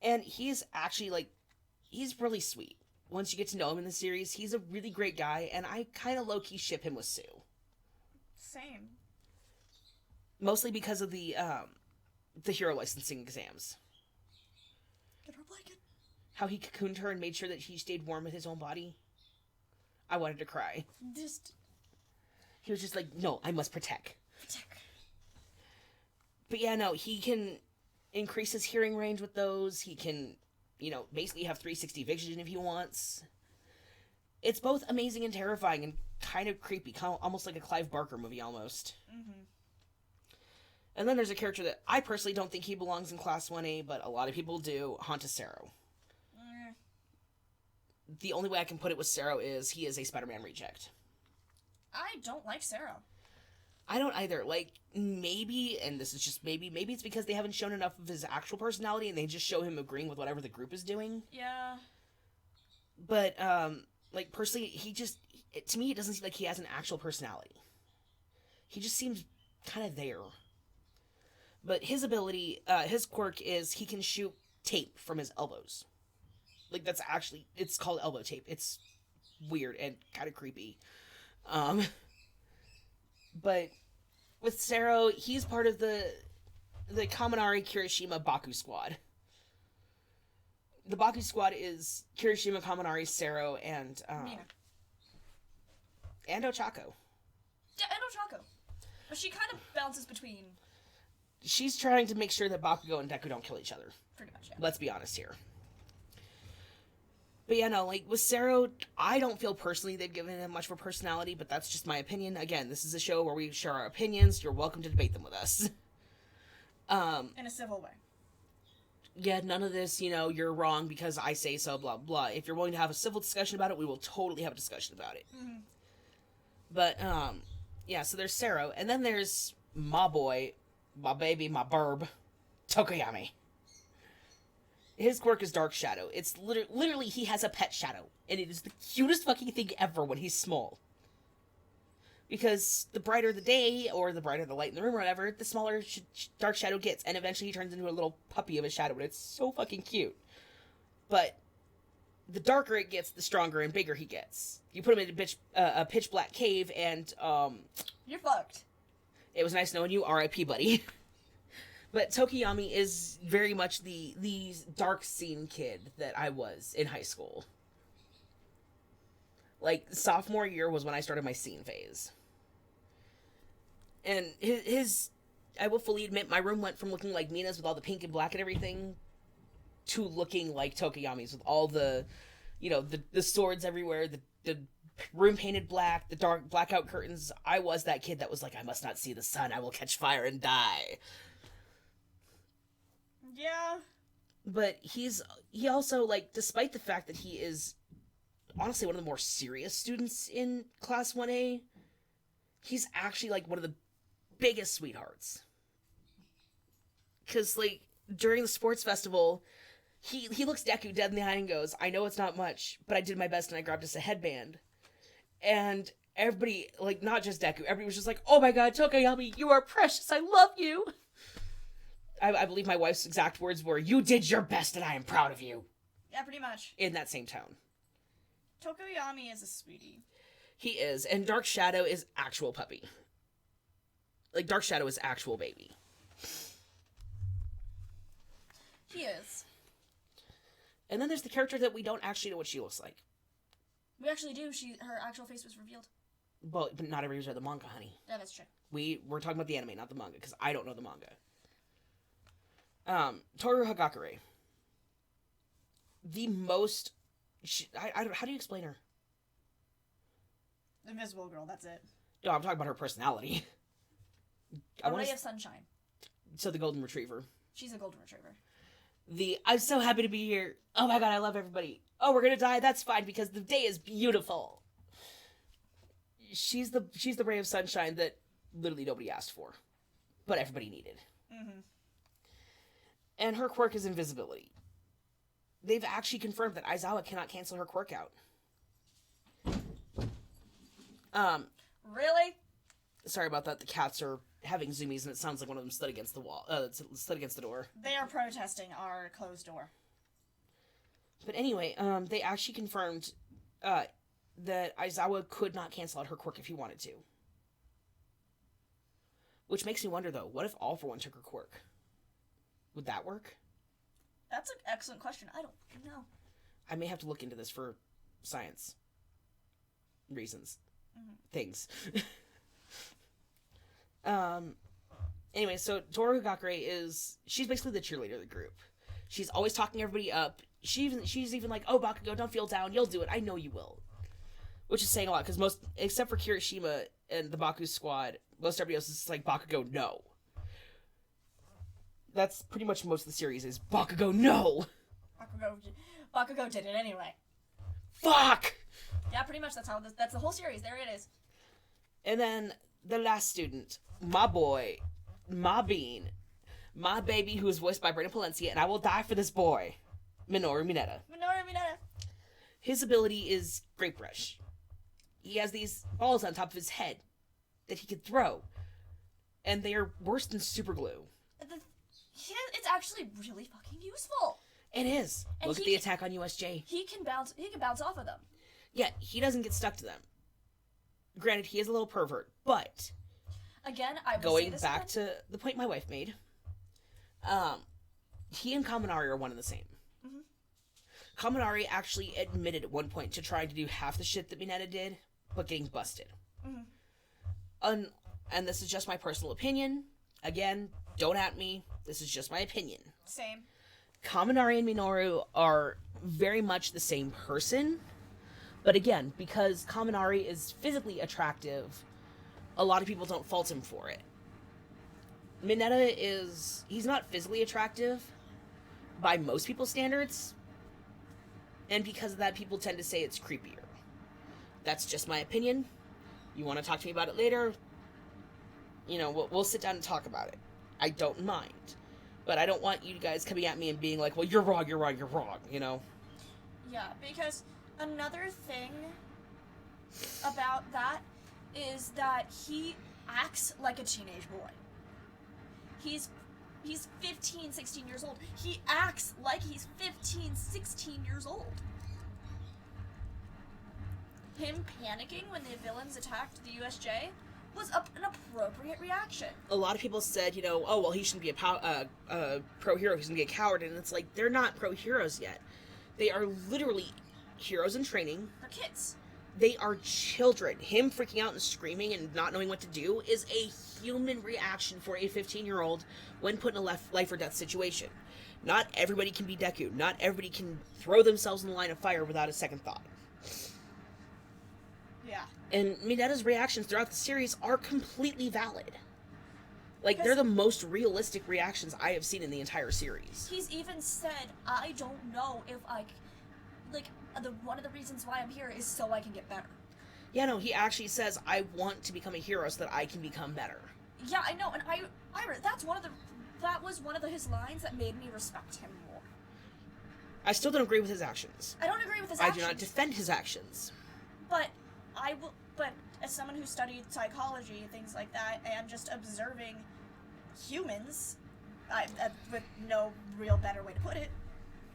And he's actually, he's really sweet. Once you get to know him in the series, he's a really great guy, and I kind of low-key ship him with Sue. Same. Mostly because of the hero licensing exams. Get her blanket. How he cocooned her and made sure that he stayed warm with his own body. I wanted to cry. He was just like, no, I must protect. But yeah, no, he can increase his hearing range with those. He can, basically have 360 vision if he wants. It's both amazing and terrifying and kind of creepy. Almost like a Clive Barker movie, almost. Mm-hmm. And then there's a character that I personally don't think he belongs in Class 1A, but a lot of people do, Hontasero. The only way I can put it with Sero is he is a Spider-Man reject. I don't like Sero. I don't either. Maybe, and this is just maybe it's because they haven't shown enough of his actual personality and they just show him agreeing with whatever the group is doing. Yeah. But, personally, to me, it doesn't seem like he has an actual personality. He just seems kind of there. But his ability, his quirk is he can shoot tape from his elbows. Like, that's actually, it's called elbow tape. It's weird and kind of creepy. But with Sero, he's part of the Kaminari Kirishima Baku Squad. The Baku Squad is Kirishima, Kaminari, Sero, and Mina. And Ochako. Yeah, and Ochako. But she kind of bounces between. She's trying to make sure that Bakugo and Deku don't kill each other. Pretty much, yeah. Let's be honest here. But yeah, no, like, with Sero, I don't feel personally they've given him much of a personality, but that's just my opinion. Again, this is a show where we share our opinions. You're welcome to debate them with us. In a civil way. Yeah, none of this, you're wrong because I say so, blah, blah. If you're willing to have a civil discussion about it, we will totally have a discussion about it. Mm-hmm. But, yeah, so there's Sero, and then there's my boy, my baby, my burb, Tokoyami. His quirk is Dark Shadow. It's literally he has a pet shadow, and it is the cutest fucking thing ever when he's small. Because the brighter the day, or the brighter the light in the room, or whatever, the smaller Dark Shadow gets, and eventually he turns into a little puppy of a shadow, and it's so fucking cute. But the darker it gets, the stronger and bigger he gets. You put him in a pitch black cave, and you're fucked. It was nice knowing you, R.I.P. buddy. But Tokoyami is very much the dark scene kid that I was in high school. Like, sophomore year was when I started my scene phase. And his I will fully admit, my room went from looking like Mina's with all the pink and black and everything to looking like Tokoyami's with all the, the swords everywhere, the room painted black, the dark blackout curtains. I was that kid that was like, I must not see the sun, I will catch fire and die. Yeah. But he also, like, despite the fact that he is honestly one of the more serious students in Class 1A, he's actually, like, one of the biggest sweethearts. Because, like, during the sports festival, he looks Deku dead in the eye and goes, I know it's not much, but I did my best and I grabbed us a headband. And everybody, like, not just Deku, everybody was just like, oh my god, Tokoyami, you are precious, I love you! I believe my wife's exact words were, you did your best and I am proud of you. Yeah, pretty much. In that same tone. Tokoyami is a sweetie. He is, and Dark Shadow is actual puppy. Like, Dark Shadow is actual baby. He is. And then there's the character that we don't actually know what she looks like. We actually do. Her actual face was revealed. But not everybody's read the manga, honey. Yeah, that's true. We're talking about the anime, not the manga, because I don't know the manga. Toru Hagakure. The most... how do you explain her? Invisible girl, that's it. No, I'm talking about her personality. A ray of sunshine. So the golden retriever. She's a golden retriever. I'm so happy to be here. Oh my god, I love everybody. Oh, we're gonna die? That's fine, because the day is beautiful. She's the ray of sunshine that literally nobody asked for. But everybody needed. Mm-hmm. And her quirk is invisibility. They've actually confirmed that Aizawa cannot cancel her quirk out. Really? Sorry about that. The cats are having zoomies, and it sounds like one of them slid against the wall. Slid against the door. They are protesting our closed door. But anyway, they actually confirmed that Aizawa could not cancel out her quirk if he wanted to. Which makes me wonder, though, what if All For One took her quirk? Would that work? That's an excellent question. I don't know. I may have to look into this for science reasons. Mm-hmm. Things. Anyway, so Toru Gakurei she's basically the cheerleader of the group. She's always talking everybody up. She's even like, oh, Bakugo, don't feel down. You'll do it. I know you will. Which is saying a lot, because except for Kirishima and the Baku squad, most everybody else is like, Bakugo, no. That's pretty much most of the series is, Bakugo, no! Bakugo did it anyway. Fuck! Yeah, pretty much that's the whole series. There it is. And then the last student, my boy, my bean, my baby, who is voiced by Brandon Palencia, and I will die for this boy, Minoru Mineta. His ability is Grape Rush. He has these balls on top of his head that he can throw, and they are worse than super glue. The It's actually really fucking useful. It is. And look at the attack on USJ. He can bounce off of them. Yeah, he doesn't get stuck to them. Granted, he is a little pervert, but again, I will going back to the point my wife made, he and Kaminari are one and the same. Mm-hmm. Kaminari actually admitted at one point to trying to do half the shit that Mineta did, but getting busted. Mm-hmm. And this is just my personal opinion. Again, don't at me. This is just my opinion. Same. Kaminari and Minoru are very much the same person. But again, because Kaminari is physically attractive, a lot of people don't fault him for it. Mineta he's not physically attractive by most people's standards. And because of that, people tend to say it's creepier. That's just my opinion. You want to talk to me about it later? We'll sit down and talk about it. I don't mind. But I don't want you guys coming at me and being like, well, you're wrong, Yeah, because another thing about that is that he acts like a teenage boy. He's 15, 16 years old. He acts like he's 15, 16 years old. Him panicking when the villains attacked the USJ was an appropriate reaction. A lot of people said, oh, well, he shouldn't be a pro-hero, he's going to be a coward, and it's like, they're not pro-heroes yet. They are literally heroes in training. They're kids. They are children. Him freaking out and screaming and not knowing what to do is a human reaction for a 15-year-old when put in a life or death situation. Not everybody can be Deku. Not everybody can throw themselves in the line of fire without a second thought. Yeah. And Mineta's reactions throughout the series are completely valid. Like, they're the most realistic reactions I have seen in the entire series. He's even said, I don't know if one of the reasons why I'm here is so I can get better. Yeah, no, he actually says, I want to become a hero so that I can become better. Yeah, I know, and that was one of his lines that made me respect him more. I still don't agree with his actions. I don't agree with his actions. I do not defend his actions. But as someone who studied psychology and things like that, and just observing humans, with no real better way to put it,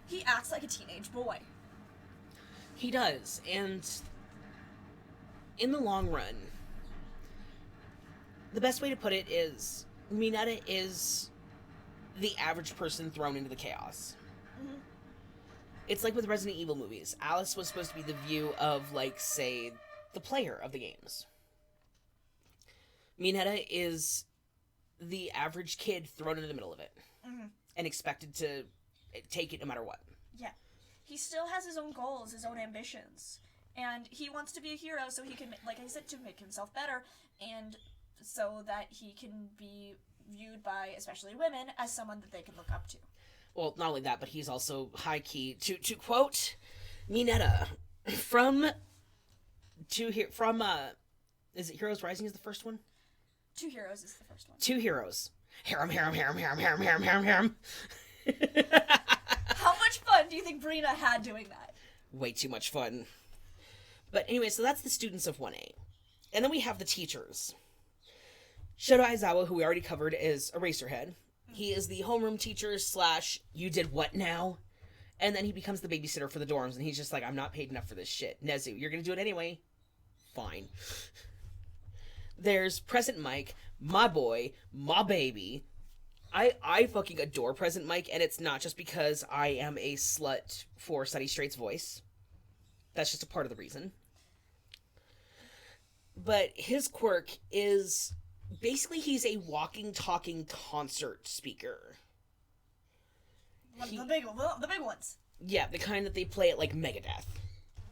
he acts like a teenage boy. He does, and in the long run, the best way to put it is, Mineta is the average person thrown into the chaos. Mm-hmm. It's like with Resident Evil movies. Alice was supposed to be the view of, like, say, the player of the games. Mineta is the average kid thrown into the middle of it. Mm-hmm. And expected to take it no matter what. Yeah. He still has his own goals, his own ambitions. And he wants to be a hero so he can, like I said, to make himself better. And so that he can be viewed by, especially women, as someone that they can look up to. Well, not only that, but he's also high-key. To quote Mineta from is it Heroes Rising is the first one? Two Heroes is the first one. Two Heroes. Harem. How much fun do you think Brina had doing that? Way too much fun. But anyway, so that's the students of 1A. And then we have the teachers. Shoto Aizawa, who we already covered, is Eraserhead. He is the homeroom teacher / you did what now? And then he becomes the babysitter for the dorms, and he's just like, I'm not paid enough for this shit. Nezu, you're gonna do it anyway? Fine. There's Present Mike, my boy, my baby. I fucking adore Present Mike, and it's not just because I am a slut for Study Straight's voice. That's just a part of the reason. But his quirk is... basically, he's a walking, talking concert speaker. The big ones. Yeah, the kind that they play at, like, Megadeth.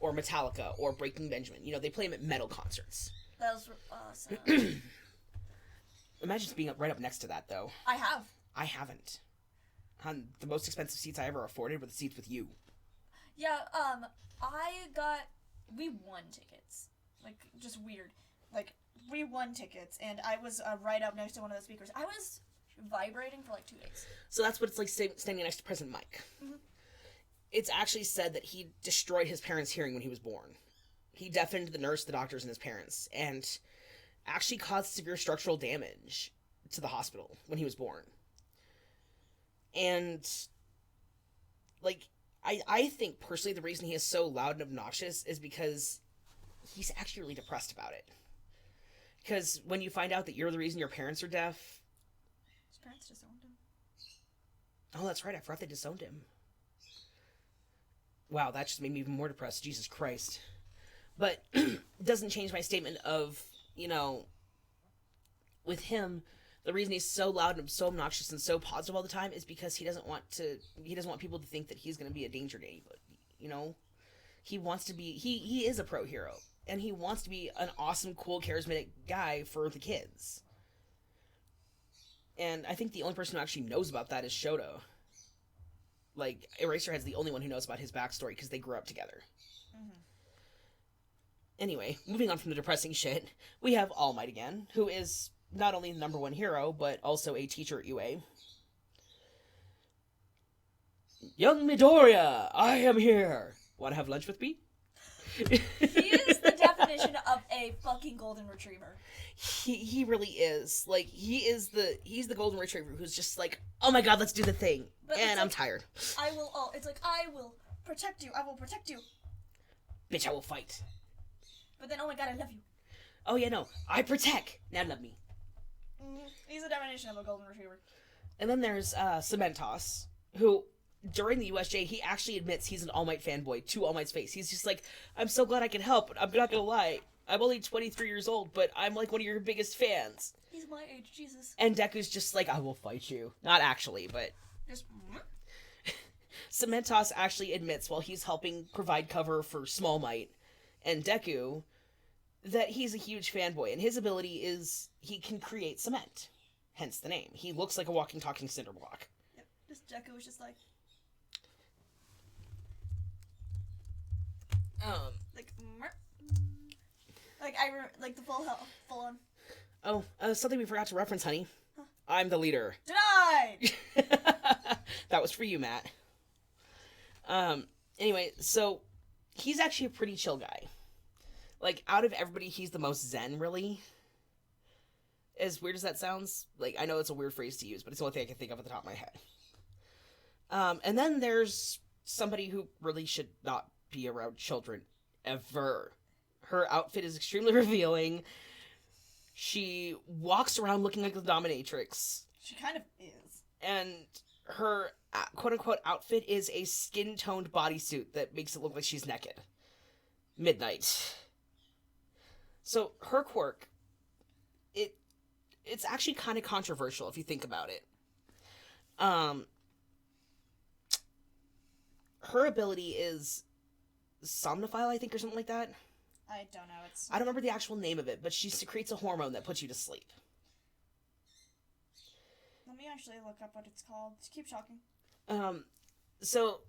Or Metallica. Or Breaking Benjamin. You know, they play them at metal concerts. Those were awesome. Imagine just being up next to that, though. I have. I haven't. The most expensive seats I ever afforded were the seats with you. Yeah, we won tickets. Like, just weird. Like, we won tickets, and I was right up next to one of the speakers. I was vibrating for like 2 days. So that's what it's like standing next to President Mike. Mm-hmm. It's actually said that he destroyed his parents' hearing when he was born. He deafened the nurse, the doctors, and his parents, and actually caused severe structural damage to the hospital when he was born. And, like, I think, personally, the reason he is so loud and obnoxious is because he's actually really depressed about it. Because when you find out that you're the reason your parents are deaf... His parents disowned him. Oh, that's right, I forgot they disowned him. Wow, that just made me even more depressed. Jesus Christ. But it doesn't change my statement of, you know, with him, the reason he's so loud and so obnoxious and so positive all the time is because he doesn't want people to think that he's going to be a danger to anybody, you know? He wants to be, he is a pro hero, and he wants to be an awesome, cool, charismatic guy for the kids. And I think the only person who actually knows about that is Shoto. Like, Eraserhead's the only one who knows about his backstory because they grew up together. Mm-hmm. Anyway, moving on from the depressing shit, we have All Might again, who is not only the number one hero, but also a teacher at UA. Young Midoriya, I am here. Want to have lunch with me? He is the definition of a fucking golden retriever. He really is. Like, he's the golden retriever who's just like, oh my god, let's do the thing. But and I'm tired. It's like, I will protect you. I will protect you. Bitch, I will fight. But then, oh my god, I love you. Oh yeah, no. I protect. Now love me. He's the definition of a golden retriever. And then there's Cementos, who, during the USJ, he actually admits he's an All Might fanboy to All Might's face. He's just like, I'm so glad I can help, but I'm not gonna lie. I'm only 23 years old, but I'm like one of your biggest fans. He's my age, Jesus. And Deku's just like, I will fight you. Not actually, but... Just... Cementos actually admits, while he's helping provide cover for Small Might and Deku, that he's a huge fanboy, and his ability is he can create cement. Hence the name. He looks like a walking, talking cinder block. Yep, just Deku was just like... Like the full on. Oh, something we forgot to reference, honey. Huh? I'm the leader. Denied! That was for you, Matt. Anyway, so he's actually a pretty chill guy. Like, out of everybody, he's the most zen, really. As weird as that sounds, like, I know it's a weird phrase to use, but it's the only thing I can think of at the top of my head. And then there's somebody who really should not be around children ever. Her outfit is extremely revealing. She walks around looking like the dominatrix. She kind of is. And her quote-unquote outfit is a skin-toned bodysuit that makes it look like she's naked. Midnight. So, her quirk, it's actually kind of controversial if you think about it. Her ability is somnifile, I think, or something like that. I don't know. I don't remember the actual name of it, but she secretes a hormone that puts you to sleep. Let me actually look up what it's called. Just keep talking. So,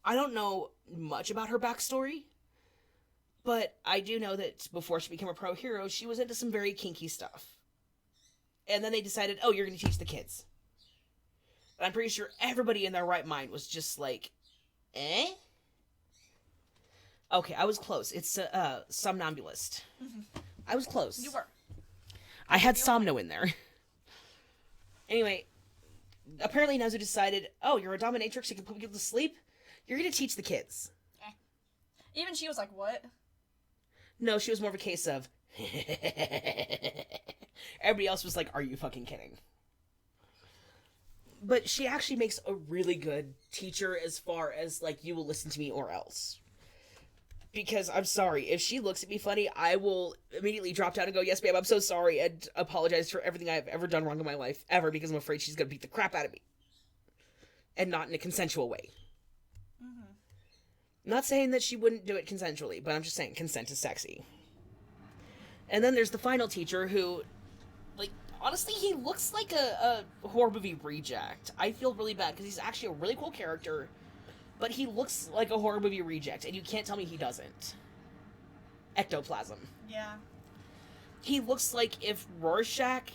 I don't know much about her backstory, but I do know that before she became a pro hero, she was into some very kinky stuff. And then they decided, oh, you're going to teach the kids. And I'm pretty sure everybody in their right mind was just like, eh? Okay, I was close. It's somnambulist. Mm-hmm. I was close. You were. I had somno in there. Anyway, apparently Nezu decided, oh, you're a dominatrix, you can put people to sleep? You're going to teach the kids. Even she was like, what? No, she was more of a case of... Everybody else was like, are you fucking kidding? But she actually makes a really good teacher as far as, like, you will listen to me or else. Because, I'm sorry, if she looks at me funny, I will immediately drop down and go, yes, ma'am, I'm so sorry, and apologize for everything I've ever done wrong in my life, ever, because I'm afraid she's gonna beat the crap out of me. And not in a consensual way. Mm-hmm. I'm not saying that she wouldn't do it consensually, but I'm just saying consent is sexy. And then there's the final teacher who, like, honestly, he looks like a horror movie reject. I feel really bad, because he's actually a really cool character, but he looks like a horror movie reject, and you can't tell me he doesn't. Ectoplasm. Yeah. He looks like if Rorschach,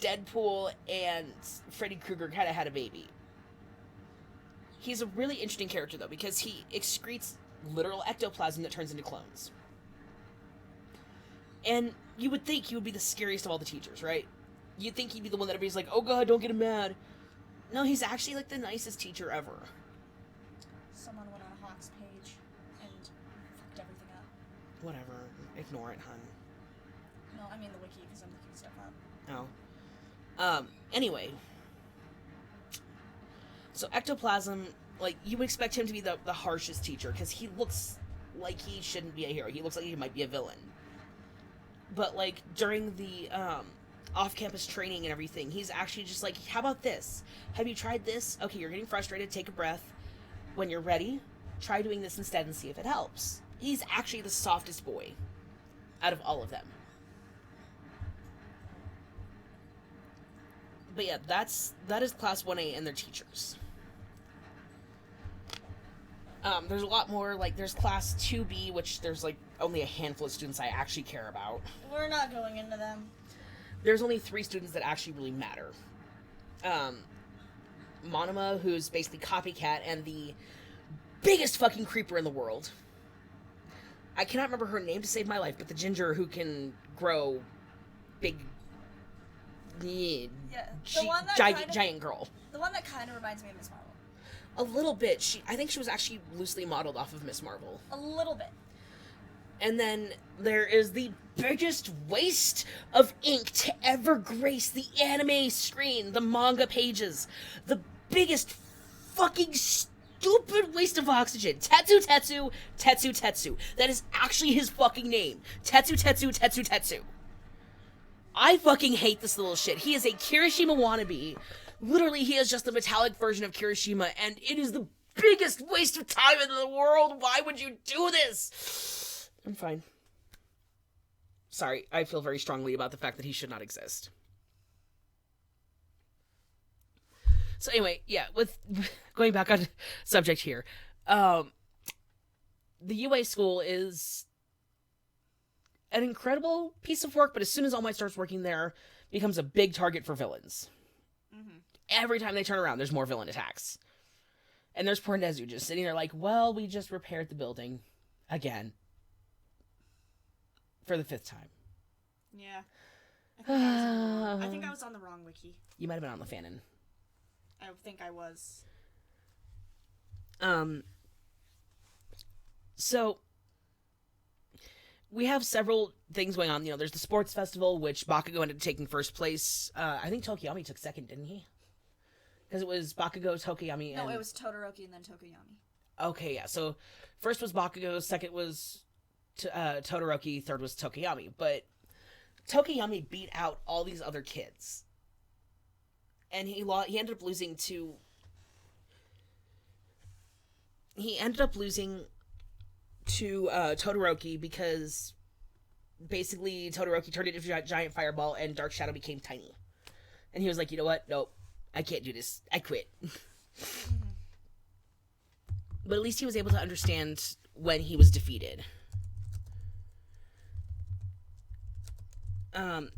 Deadpool, and Freddy Krueger kind of had a baby. He's a really interesting character, though, because he excretes literal ectoplasm that turns into clones. And you would think he would be the scariest of all the teachers, right? You'd think he'd be the one that everybody's like, oh god, don't get him mad. No, he's actually, like, the nicest teacher ever. Someone went on Hawk's page and fucked everything up. Whatever. Ignore it, hun. No, I mean the wiki, because I'm looking stuff up. Oh. Anyway. So, Ectoplasm, like, you would expect him to be the harshest teacher, because he looks like he shouldn't be a hero. He looks like he might be a villain. But, like, during the, off-campus training and everything, he's actually just like, how about this? Have you tried this? Okay, you're getting frustrated, take a breath. When you're ready, try doing this instead and see if it helps. He's actually the softest boy out of all of them. But yeah, that is Class 1A and their teachers. There's a lot more, like, there's Class 2B, which there's, like, only a handful of students I actually care about. We're not going into them. There's only 3 students that actually really matter. Monoma, who's basically Copycat, and the biggest fucking creeper in the world. I cannot remember her name to save my life, but the ginger who can grow big... Yeah, the one that giant girl. The one that kind of reminds me of Miss Marvel. A little bit. I think she was actually loosely modeled off of Miss Marvel. A little bit. And then there is the biggest waste of ink to ever grace the anime screen, the manga pages. The biggest fucking stupid waste of oxygen. Tetsu. That is actually his fucking name. Tetsu. I fucking hate this little shit. He is a Kirishima wannabe. Literally, he is just the metallic version of Kirishima, and it is the biggest waste of time in the world. Why would you do this? I'm fine. Sorry, I feel very strongly about the fact that he should not exist. So anyway, yeah, with going back on subject here, the UA school is an incredible piece of work, but as soon as All Might starts working there, becomes a big target for villains. Mm-hmm. Every time they turn around, there's more villain attacks. And there's poor Nezu just sitting there like, well, we just repaired the building. Again. For the 5th time. Yeah. I think I was on the wrong wiki. You might have been on the Fanon. I think I was. So, we have several things going on. You know, there's the sports festival, which Bakugo ended up taking first place. I think Tokiyami took second, didn't he? Because it was Bakugo, Tokiyami, and... No, it was Todoroki and then Tokiyami. Okay, yeah. So, first was Bakugo, second was Todoroki, third was Tokiyami. But Tokiyami beat out all these other kids. And he ended up losing to... He ended up losing to Todoroki because basically Todoroki turned into a giant fireball and Dark Shadow became tiny. And he was like, you know what? Nope. I can't do this. I quit. But at least he was able to understand when he was defeated.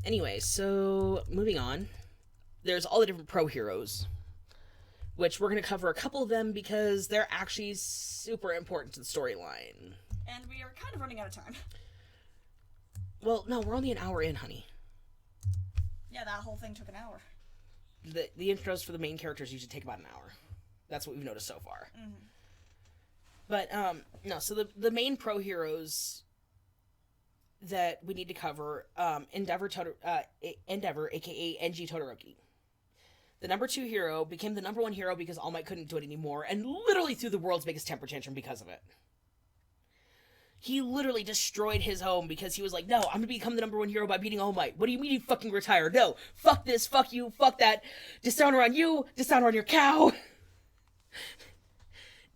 Anyway, so moving on. There's all the different pro heroes, which we're going to cover a couple of them because they're actually super important to the storyline. And we are kind of running out of time. Well, no, we're only an hour in, honey. Yeah, that whole thing took an hour. The intros for the main characters usually take about an hour. That's what we've noticed so far. Mm-hmm. But, no, so the main pro heroes that we need to cover, Endeavor, aka Enji Todoroki. The number 2 hero became the number 1 hero because All Might couldn't do it anymore, and literally threw the world's biggest temper tantrum because of it. He literally destroyed his home because he was like, no, I'm gonna become the number 1 hero by beating All Might. What do you mean you fucking retire? No, fuck this, fuck you, fuck that. Dishonor on you, dishonor on your cow.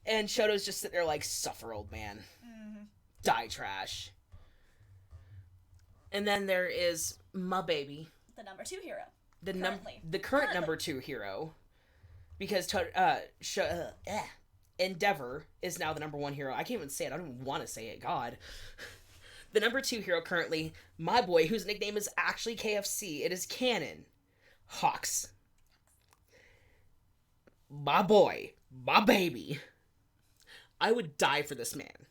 And Shoto's just sitting there like, suffer, old man. Mm-hmm. Die, trash. And then there is my baby. The number 2 hero. The current number 2 hero, because Endeavor is now the number 1 hero. I can't even say it. I don't even want to say it. God. The number 2 hero currently, my boy, whose nickname is actually KFC. It is canon. Hawks. My boy. My baby. I would die for this man.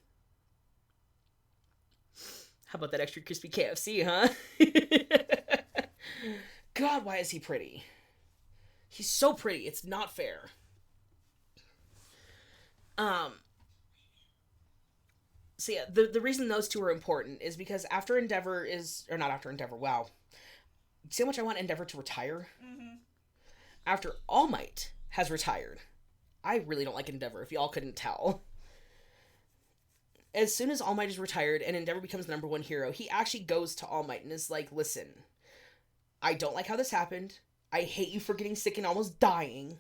How about that extra crispy KFC, huh? God, why is he pretty? He's so pretty. It's not fair. So yeah, the reason those two are important is because after Endeavor is... Or not after Endeavor, wow. See how much I want Endeavor to retire? Mm-hmm. After All Might has retired. I really don't like Endeavor, if y'all couldn't tell. As soon as All Might is retired and Endeavor becomes the number one hero, he actually goes to All Might and is like, listen, I don't like how this happened. I hate you for getting sick and almost dying,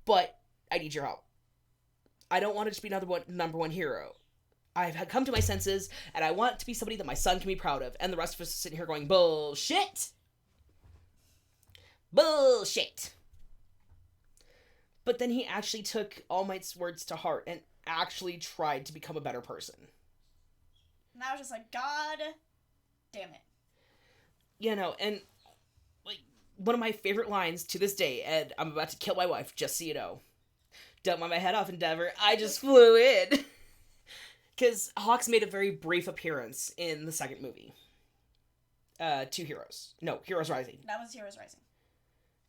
but I need your help. I don't want it to be another number one hero. I've come to my senses, and I want to be somebody that my son can be proud of. And the rest of us are sitting here going, bullshit! Bullshit! But then he actually took All Might's words to heart and actually tried to become a better person. And I was just like, God damn it. You know, and like one of my favorite lines to this day, and I'm about to kill my wife, just so you know. Don't mind my head off, Endeavor. I just flew in. Because Hawks made a very brief appearance in the second movie. Two Heroes. No, Heroes Rising. That was Heroes Rising.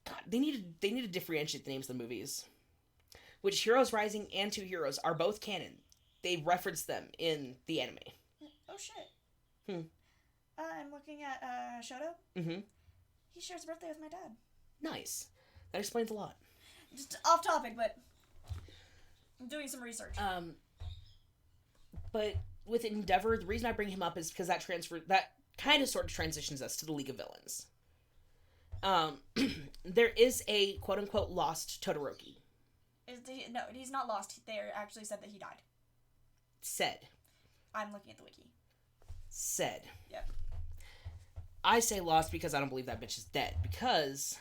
God, they need to differentiate the names of the movies. Which Heroes Rising and Two Heroes are both canon. They reference them in the anime. Oh, shit. I'm looking at Shoto. Mm-hmm. He shares a birthday with my dad. Nice. That explains a lot. Just off topic, but I'm doing some research. But with Endeavor, the reason I bring him up is because that kind of sort of transitions us to the League of Villains. There is a quote-unquote lost Todoroki. No, he's not lost. They actually said that he died. Said. I'm looking at the wiki. Said. Yep. I say lost because I don't believe that bitch is dead. Because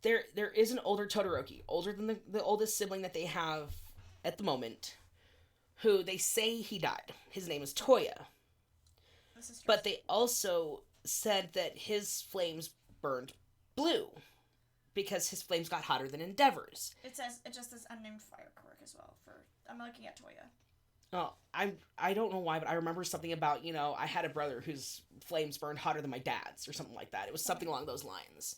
there is an older Todoroki, older than the oldest sibling that they have at the moment, who they say he died. His name is Toya. But they also said that his flames burned blue because his flames got hotter than Endeavor's. It just says unnamed firework as well. I'm looking at Toya. Oh, I don't know why, but I remember something about, I had a brother whose flames burned hotter than my dad's or something like that. It was something along those lines.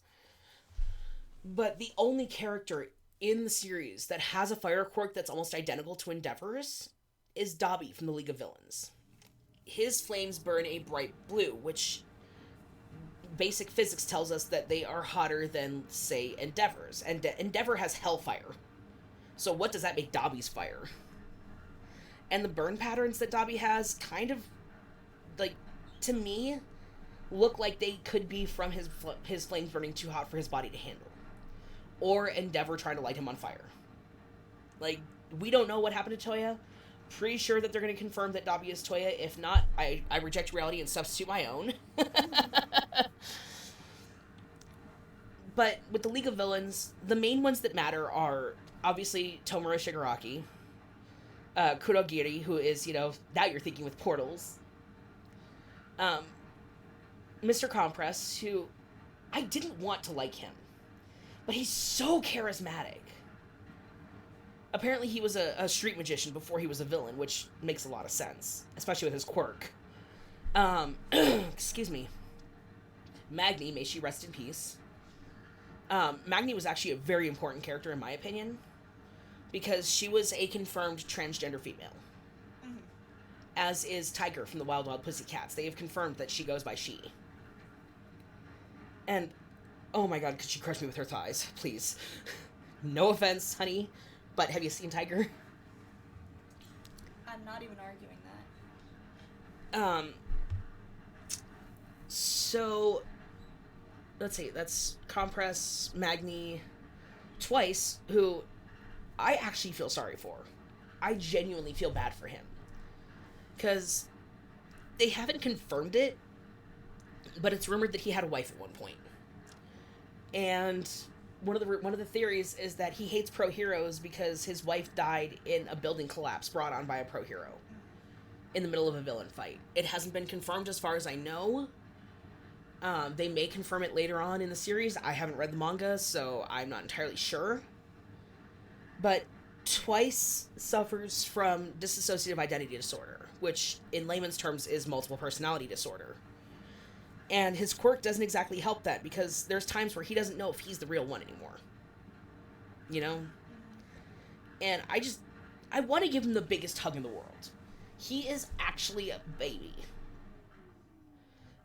But the only character in the series that has a fire quirk that's almost identical to Endeavor's is Dabi from the League of Villains. His flames burn a bright blue, which basic physics tells us that they are hotter than, say, Endeavor's. And Endeavor has hellfire. So what does that make Dabi's fire? And the burn patterns that Dabi has kind of, like, to me, look like they could be from his flames burning too hot for his body to handle. Or Endeavor trying to light him on fire. Like, we don't know what happened to Toya. Pretty sure that they're going to confirm that Dabi is Toya. If not, I reject reality and substitute my own. But with the League of Villains, the main ones that matter are, obviously, Tomura Shigaraki, Kurogiri, who is, now you're thinking with portals. Mr. Compress, who I didn't want to like him, but he's so charismatic. Apparently he was a street magician before he was a villain, which makes a lot of sense, especially with his quirk. Excuse me. Magni, may she rest in peace. Magni was actually a very important character in my opinion, because she was a confirmed transgender female. Mm-hmm. As is Tiger from the Wild Wild Pussycats. They have confirmed that she goes by she. And, oh my god, could she crush me with her thighs? Please. No offense, honey, but have you seen Tiger? I'm not even arguing that. So, let's see, that's Compress, Magni, Twice, who I actually feel sorry for. I genuinely feel bad for him. Because they haven't confirmed it, but it's rumored that he had a wife at one point. And one of the theories is that he hates pro heroes because his wife died in a building collapse brought on by a pro hero in the middle of a villain fight. It hasn't been confirmed as far as I know. They may confirm it later on in the series. I haven't read the manga, so I'm not entirely sure. But Twice suffers from dissociative identity disorder, which in layman's terms is multiple personality disorder. And his quirk doesn't exactly help that, because there's times where he doesn't know if he's the real one anymore. You know? And I want to give him the biggest hug in the world. He is actually a baby.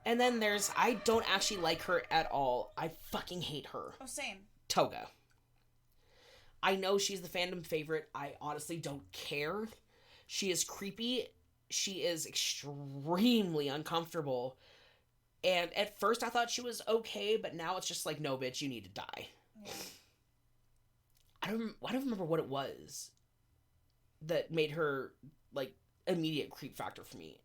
And then there's, I don't actually like her at all. I fucking hate her. Oh, same. Toga. I know she's the fandom favorite. I honestly don't care. She is creepy. She is extremely uncomfortable. And at first I thought she was okay, but now it's just like, no, bitch, you need to die. Yeah. I don't remember what it was that made her, like, immediate creep factor for me.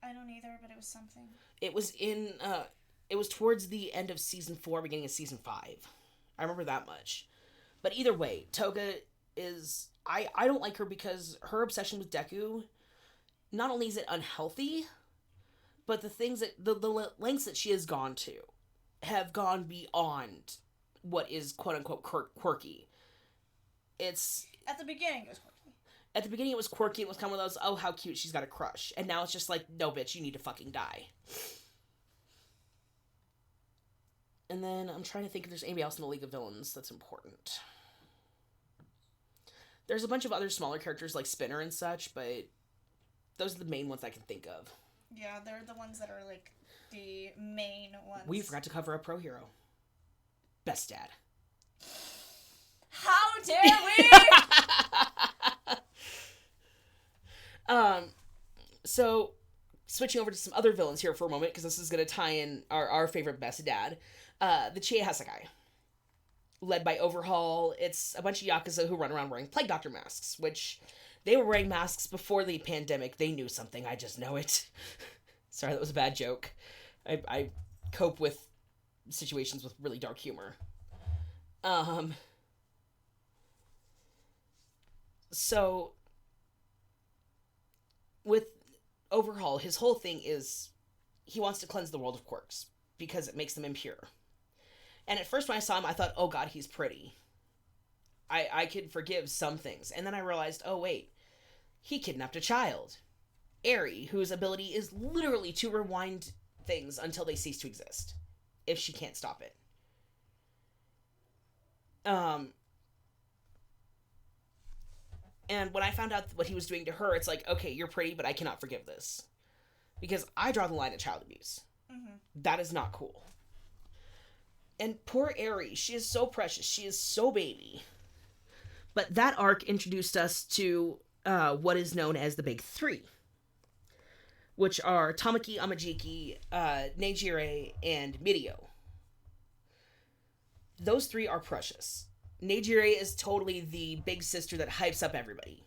I don't either, but it was something. It was it was towards the end of season 4, beginning of season 5. I remember that much. But either way, Toga is, I don't like her because her obsession with Deku, not only is it unhealthy, but the things that, the lengths that she has gone to have gone beyond what is quote-unquote quirky. It's... At the beginning, it was quirky. At the beginning, it was quirky. It was kind of one of those, oh, how cute, she's got a crush. And now it's just like, no, bitch, you need to fucking die. And then I'm trying to think if there's anybody else in the League of Villains that's important. There's a bunch of other smaller characters like Spinner and such, but those are the main ones I can think of. Yeah, they're the ones that are, like, the main ones. We forgot to cover a pro hero. Best Dad. How dare we? So, switching over to some other villains here for a moment, because this is going to tie in our favorite Best Dad. The Chie Hasekai. Led by Overhaul. It's a bunch of Yakuza who run around wearing Plague Doctor masks, which they were wearing masks before the pandemic. They knew something. I just know it. Sorry, that was a bad joke. I cope with situations with really dark humor. So, with Overhaul, his whole thing is he wants to cleanse the world of quirks because it makes them impure. And at first when I saw him, I thought, oh god, he's pretty. I could forgive some things. And then I realized, oh wait, he kidnapped a child. Eri, whose ability is literally to rewind things until they cease to exist. If she can't stop it. And when I found out what he was doing to her, it's like, okay, you're pretty, but I cannot forgive this. Because I draw the line at child abuse. Mm-hmm. That is not cool. And poor Eri, she is so precious. She is so baby. But that arc introduced us to what is known as the Big Three. Which are Tamaki, Amajiki, Neijire, and Mirio. Those three are precious. Neijire is totally the big sister that hypes up everybody.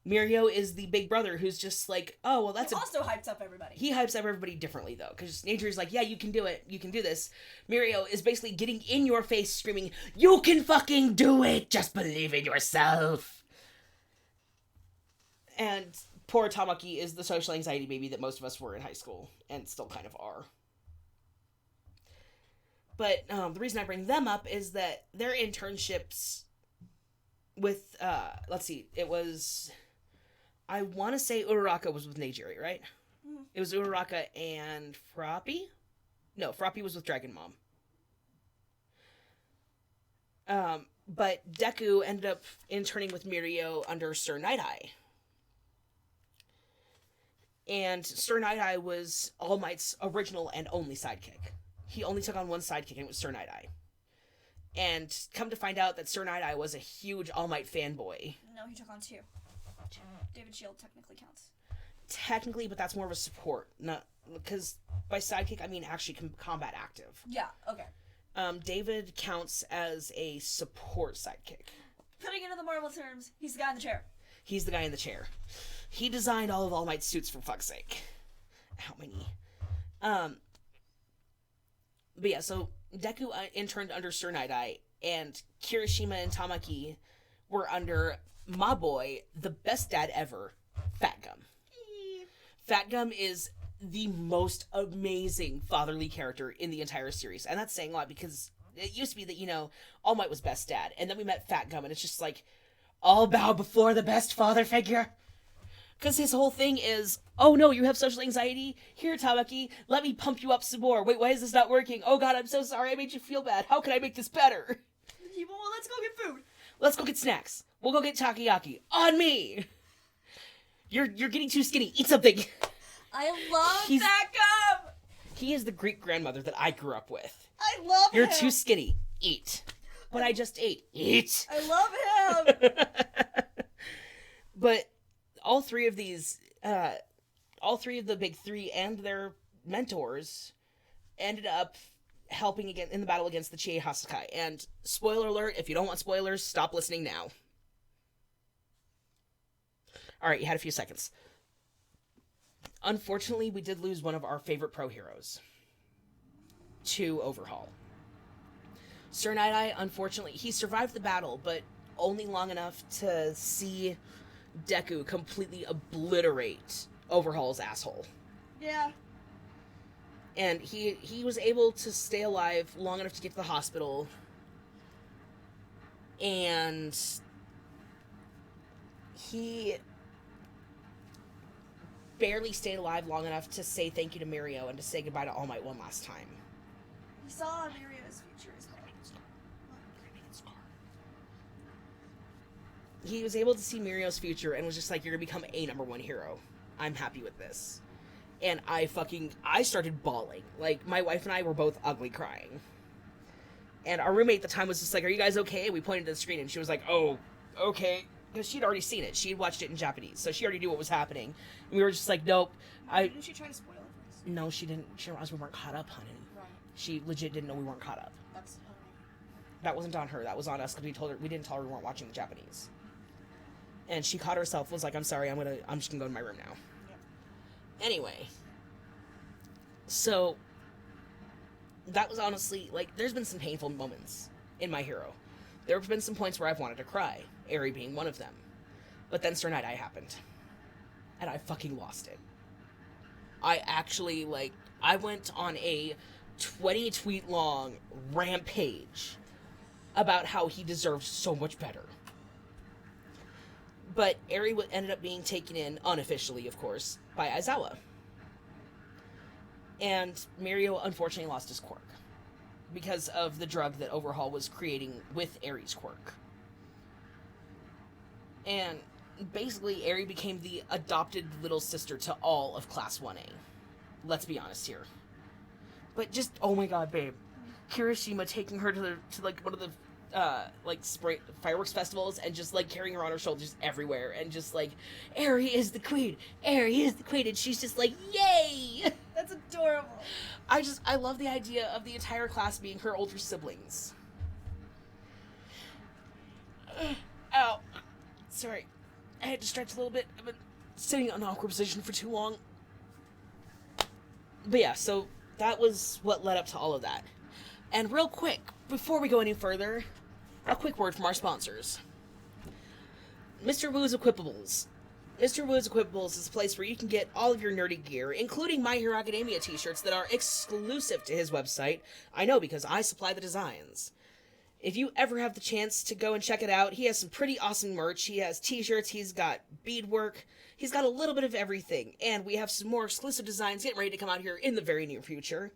Mirio is the big brother who's just like, oh, well, that's... He also hypes up everybody. He hypes up everybody differently, though, because Neijire's like, yeah, you can do it. You can do this. Mirio is basically getting in your face, screaming, you can fucking do it! Just believe in yourself! And poor Tamaki is the social anxiety baby that most of us were in high school, and still kind of are. But the reason I bring them up is that their internships with, let's see, it was, I want to say Uraraka was with Neijire, right? Mm-hmm. It was Uraraka and Froppy? No, Froppy was with Dragon Mom. But Deku ended up interning with Mirio under Sir Night-Eye. And Sir Night-Eye was All Might's original and only sidekick. He only took on one sidekick, and it was Sir Night-Eye. And come to find out that Sir Night-Eye was a huge All Might fanboy. No, he took on two. David Shield technically counts. Technically, but that's more of a support. Not because by sidekick, I mean actually combat active. Yeah, okay. David counts as a support sidekick. Putting it in the Marvel terms, he's the guy in the chair. He's the guy in the chair. He designed all of All Might's suits, for fuck's sake. How many? But yeah, so Deku interned under Sir Night-Eye, and Kirishima and Tamaki were under my boy, the best dad ever, Fat Gum. Fat Gum is the most amazing fatherly character in the entire series, and that's saying a lot because it used to be that, you know, All Might was best dad, and then we met Fat Gum, and it's just like, all bow before the best father figure. Because his whole thing is, oh no, you have social anxiety? Here, Tamaki, let me pump you up some more. Wait, why is this not working? Oh god, I'm so sorry, I made you feel bad. How can I make this better? Well, let's go get food. Let's go get snacks. We'll go get takoyaki. On me! You're getting too skinny. Eat something. I love that gum! He is the Greek grandmother that I grew up with. I love You're him! too skinny. Eat. But I just ate. Eat. I love him! But all three of these, all three of the big three and their mentors ended up helping again in the battle against the Chie Hasakai. And spoiler alert, if you don't want spoilers, stop listening now. Alright, you had a few seconds. Unfortunately, we did lose one of our favorite pro heroes to Overhaul. Sir Night-Eye, unfortunately, he survived the battle, but only long enough to see Deku completely obliterate Overhaul's asshole. Yeah. And he was able to stay alive long enough to get to the hospital. And he barely stayed alive long enough to say thank you to Mirio and to say goodbye to All Might one last time. He saw Mirio's future as well. He was able to see Mirio's future and was just like, you're gonna become a #1 hero. I'm happy with this. And I started bawling. Like, my wife and I were both ugly crying. And our roommate at the time was just like, are you guys okay? We pointed to the screen and she was like, oh, okay. Because she'd already seen it. She'd watched it in Japanese. So she already knew what was happening. And we were just like, nope. Didn't she try to spoil it for us? No, she didn't. She realized we weren't caught up, honey. Right. She legit didn't know we weren't caught up. That's That wasn't on her. That was on us because we didn't tell her we weren't watching the Japanese. And she caught herself, was like, I'm sorry, I'm just gonna go to my room now. Yep. Anyway. So, that was honestly, like, there's been some painful moments in My Hero. There have been some points where I've wanted to cry, Eri being one of them. But then Sir Night-Eye happened. And I fucking lost it. I actually, I went on a 20-tweet long rampage about how he deserved so much better. But Eri ended up being taken in, unofficially, of course, by Aizawa. And Mirio unfortunately lost his quirk because of the drug that Overhaul was creating with Eri's quirk. And basically, Eri became the adopted little sister to all of Class 1A. Let's be honest here. But just, oh my god, babe. Kirishima taking her to one of the spray fireworks festivals and just carrying her on her shoulders everywhere and just Eri is the queen, Eri is the queen, and she's just yay. That's adorable. I love the idea of the entire class being her older siblings. Ow. Sorry. I had to stretch a little bit. I've been sitting in an awkward position for too long. But yeah, so that was what led up to all of that. And real quick, before we go any further, a quick word from our sponsors. Mr. Wu's Equipables. Mr. Wu's Equipables is a place where you can get all of your nerdy gear, including My Hero Academia t-shirts that are exclusive to his website. I know, because I supply the designs. If you ever have the chance to go and check it out, he has some pretty awesome merch. He has t-shirts, he's got beadwork, he's got a little bit of everything. And we have some more exclusive designs getting ready to come out here in the very near future.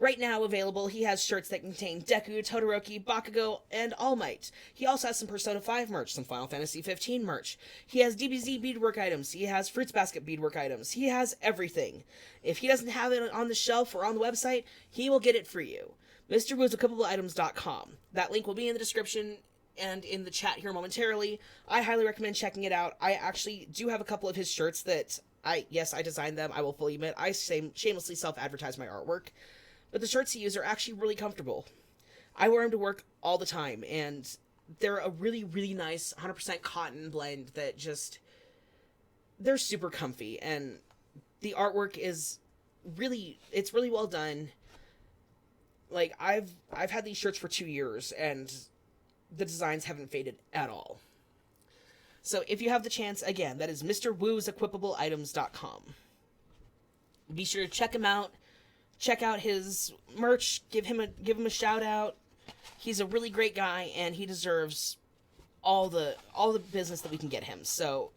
Right now available, he has shirts that contain Deku, Todoroki, Bakugo, and All Might. He also has some Persona 5 merch, some Final Fantasy 15 merch. He has DBZ beadwork items. He has Fruits Basket beadwork items. He has everything. If he doesn't have it on the shelf or on the website, he will get it for you. MrWoo'sEquippableItems.com. That link will be in the description and in the chat here momentarily. I highly recommend checking it out. I actually do have a couple of his shirts that I designed them. I will fully admit, I shamelessly self-advertise my artwork. But the shirts he uses are actually really comfortable. I wear them to work all the time, and they're a really, really nice 100% cotton blend that just... they're super comfy, and the artwork is really... it's really well done. I've had these shirts for 2 years, and the designs haven't faded at all. So if you have the chance, again, that is MrWoo'sEquippableItems.com. Be sure to check him out. Check out his merch. Give him a shout out. He's a really great guy, and he deserves all the business that we can get him. So,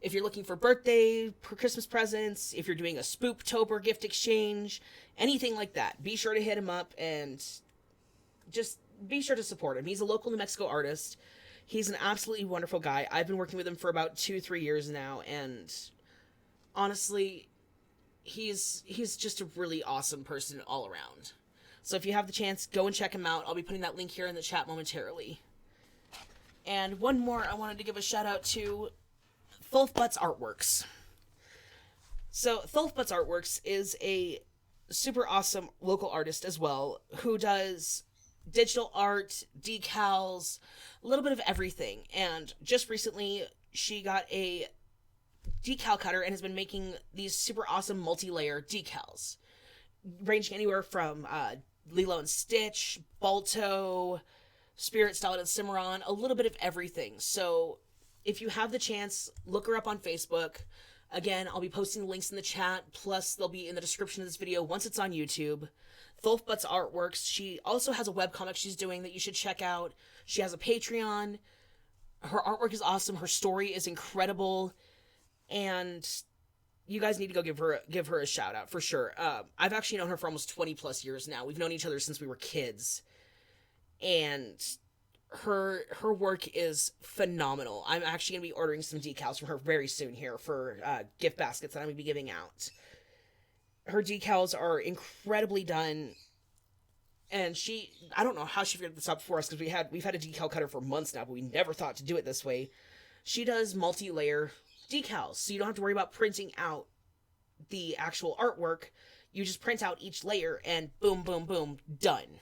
If you're looking for birthday, for Christmas presents, if you're doing a Spooptober gift exchange, anything like that, be sure to hit him up and just be sure to support him. He's a local New Mexico artist. He's an absolutely wonderful guy. I've been working with him for about 2-3 years now, and honestly, he's just a really awesome person all around. So if you have the chance, go and check him out. I'll be putting that link here in the chat momentarily. And one more I wanted to give a shout out to Tholfbutt Artworks. So Tholfbutt Artworks is a super awesome local artist as well, who does digital art, decals, a little bit of everything. And just recently, she got a decal cutter and has been making these super awesome multi-layer decals, ranging anywhere from Lilo and Stitch, Balto, Spirit, Starlight, and Cimarron, a little bit of everything. So if you have the chance, look her up on Facebook. Again, I'll be posting the links in the chat, plus they'll be in the description of this video once it's on YouTube. Tholfbutt Artworks. She also has a webcomic she's doing that you should check out. She has a Patreon. Her artwork is awesome. Her story is incredible. And you guys need to go give her a shout out for sure. I've actually known her for almost 20 plus years now. We've known each other since we were kids. And her work is phenomenal. I'm actually going to be ordering some decals from her very soon here for gift baskets that I'm going to be giving out. Her decals are incredibly done, and I don't know how she figured this out for us, because we've had a decal cutter for months now, but we never thought to do it this way. She does multi-layer decals, so you don't have to worry about printing out the actual artwork. You just print out each layer, and boom, boom, boom, done.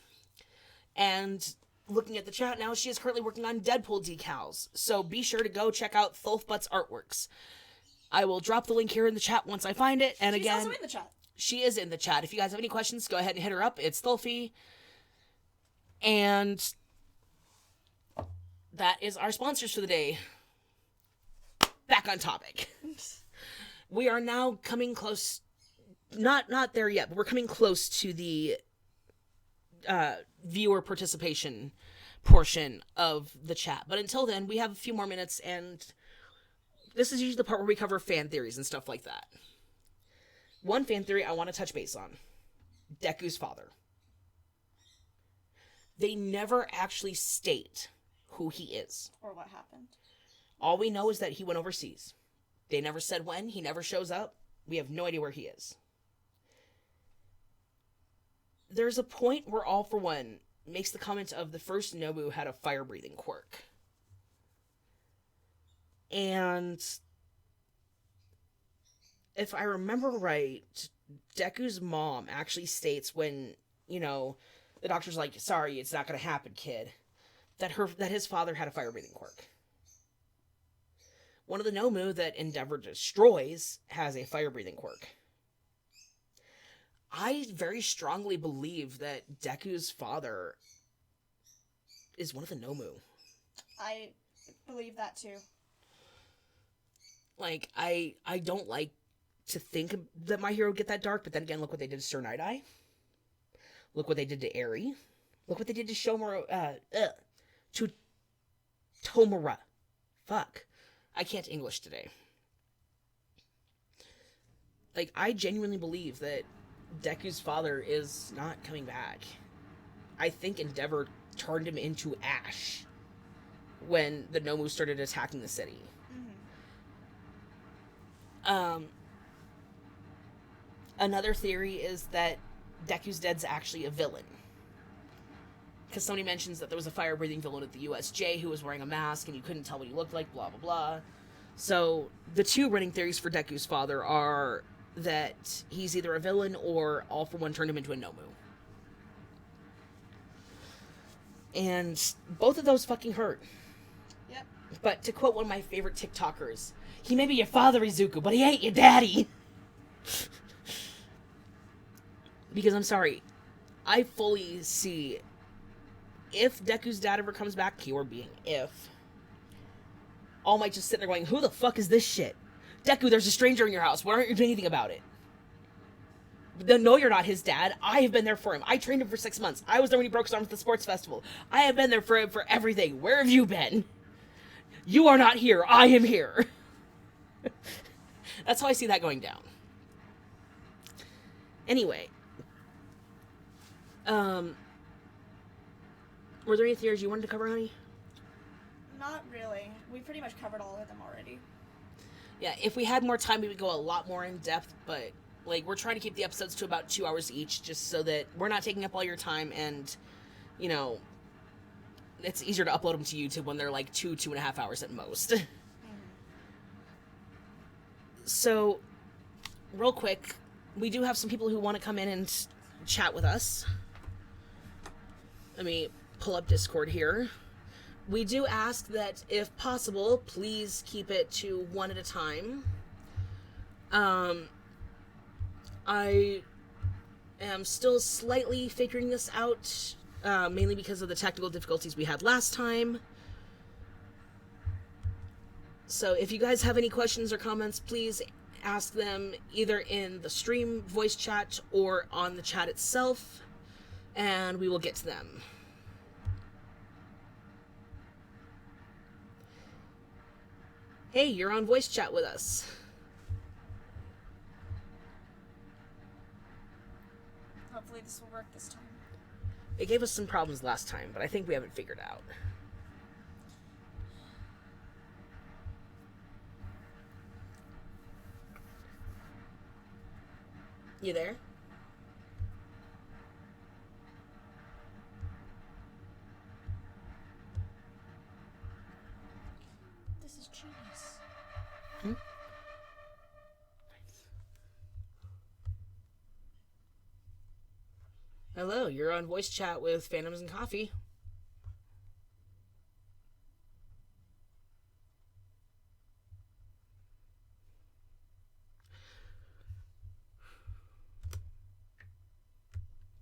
And looking at the chat now, she is currently working on Deadpool decals, so be sure to go check out Tholfbutt Artworks. I will drop the link here in the chat once I find it, and She's again, also in the chat. She is in the chat. If you guys have any questions, go ahead and hit her up. It's Tholfy. And that is our sponsors for the day. Back on topic. We are now coming close, not there yet, but we're coming close to the viewer participation portion of the chat. But until then, we have a few more minutes, and this is usually the part where we cover fan theories and stuff like that. One fan theory I want to touch base on. Deku's father. They never actually state who he is. Or what happened. All we know is that he went overseas. They never said when. He never shows up. We have no idea where he is. There's a point where All For One makes the comment of the first Nobu had a fire-breathing quirk. And if I remember right, Deku's mom actually states when, the doctor's like, sorry, it's not going to happen, kid, that his father had a fire-breathing quirk. One of the Nomu that Endeavor destroys has a fire-breathing quirk. I very strongly believe that Deku's father is one of the Nomu. I believe that too. Like, I don't like to think that my hero would get that dark, but then again, look what they did to Sir Night-Eye. Look what they did to Eri. Look what they did to to Tomura. Fuck. I can't English today. Like, I genuinely believe that Deku's father is not coming back. I think Endeavor turned him into ash when the Nomu started attacking the city. Mm-hmm. Another theory is that Deku's Dead's actually a villain. Because somebody mentions that there was a fire-breathing villain at the USJ who was wearing a mask and you couldn't tell what he looked like, blah, blah, blah. So, the two running theories for Deku's father are that he's either a villain or All For One turned him into a Nomu. And both of those fucking hurt. Yep. But to quote one of my favorite TikTokers, he may be your father, Izuku, but he ain't your daddy. Because I'm sorry, I fully see if Deku's dad ever comes back, keyword being if, All Might just sitting there going, who the fuck is this shit? Deku, there's a stranger in your house. Why aren't you doing anything about it? No, you're not his dad. I have been there for him. I trained him for 6 months. I was there when he broke his arm at the sports festival. I have been there for him for everything. Where have you been? You are not here. I am here. That's how I see that going down. Anyway, um, were there any theories you wanted to cover, honey? Not really. We pretty much covered all of them already. Yeah, if we had more time, we would go a lot more in depth, but like we're trying to keep the episodes to about 2 hours each, just so that we're not taking up all your time, and you know, it's easier to upload them to YouTube when they're like 2.5 hours at most. So, real quick, we do have some people who want to come in and chat with us. Let me pull up Discord here. We do ask that, if possible, please keep it to one at a time. I am still slightly figuring this out, mainly because of the technical difficulties we had last time. So if you guys have any questions or comments, please ask them either in the stream voice chat or on the chat itself, and we will get to them. Hey, you're on voice chat with us. Hopefully this will work this time. It gave us some problems last time, but I think we haven't figured out. You there? This is genius. Hmm? Hello, you're on voice chat with Fandoms and Coffee.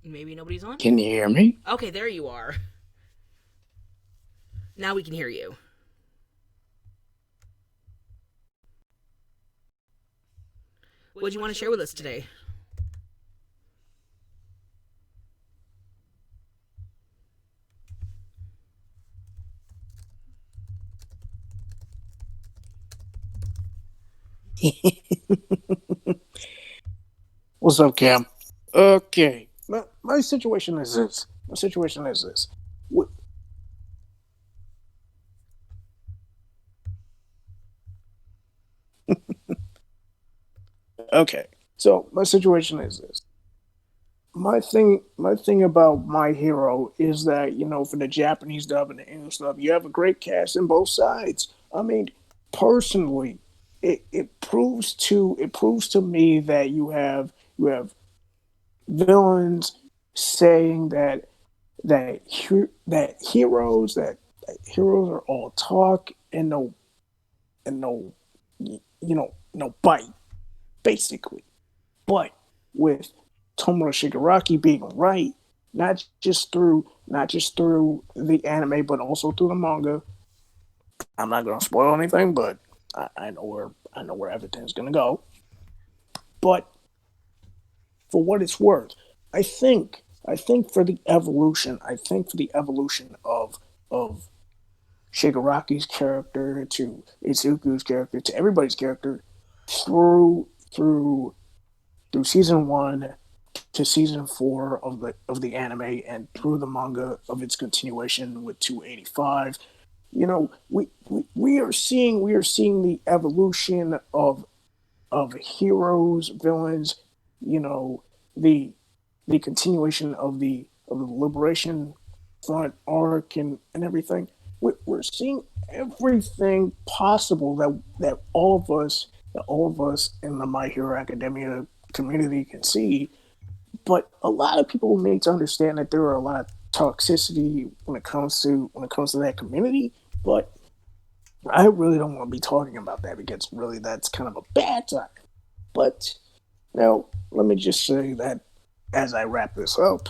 Maybe nobody's on? Can you hear me? Okay, there you are. Now we can hear you. What do you want to share with us today? What's up, Cam? Okay, my situation is this. My situation is this. Okay, so my situation is this. My thing about My Hero is that, for the Japanese dub and the English dub, you have a great cast in both sides. I mean, personally, it proves to me that you have villains saying that heroes are all talk and no bite, basically. But with Tomura Shigaraki being right, not just through the anime, but also through the manga. I'm not gonna spoil anything, but I know where everything's gonna go. But for what it's worth, I think for the evolution of Shigaraki's character to Izuku's character to everybody's character through through season one to season four of the anime and through the manga of its continuation with 285. We are seeing the evolution of heroes, villains, you know, the the continuation of the liberation front arc and everything. We're seeing everything possible that all of us in the My Hero Academia community can see. But a lot of people need to understand that there are a lot of toxicity when it comes to that community. But I really don't want to be talking about that because really that's kind of a bad time. But now let me just say that as I wrap this up,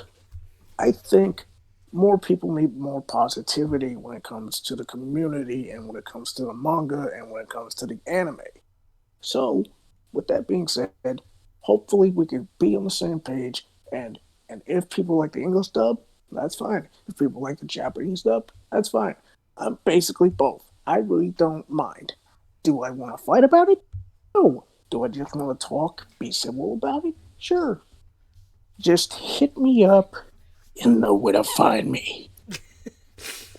I think more people need more positivity when it comes to the community and when it comes to the manga and when it comes to the anime. So, with that being said, hopefully we can be on the same page. And if people like the English dub, that's fine. If people like the Japanese dub, that's fine. I'm basically both. I really don't mind. Do I want to fight about it? Oh, do I just want to talk, be civil about it? Sure. Just hit me up. You know where to find me.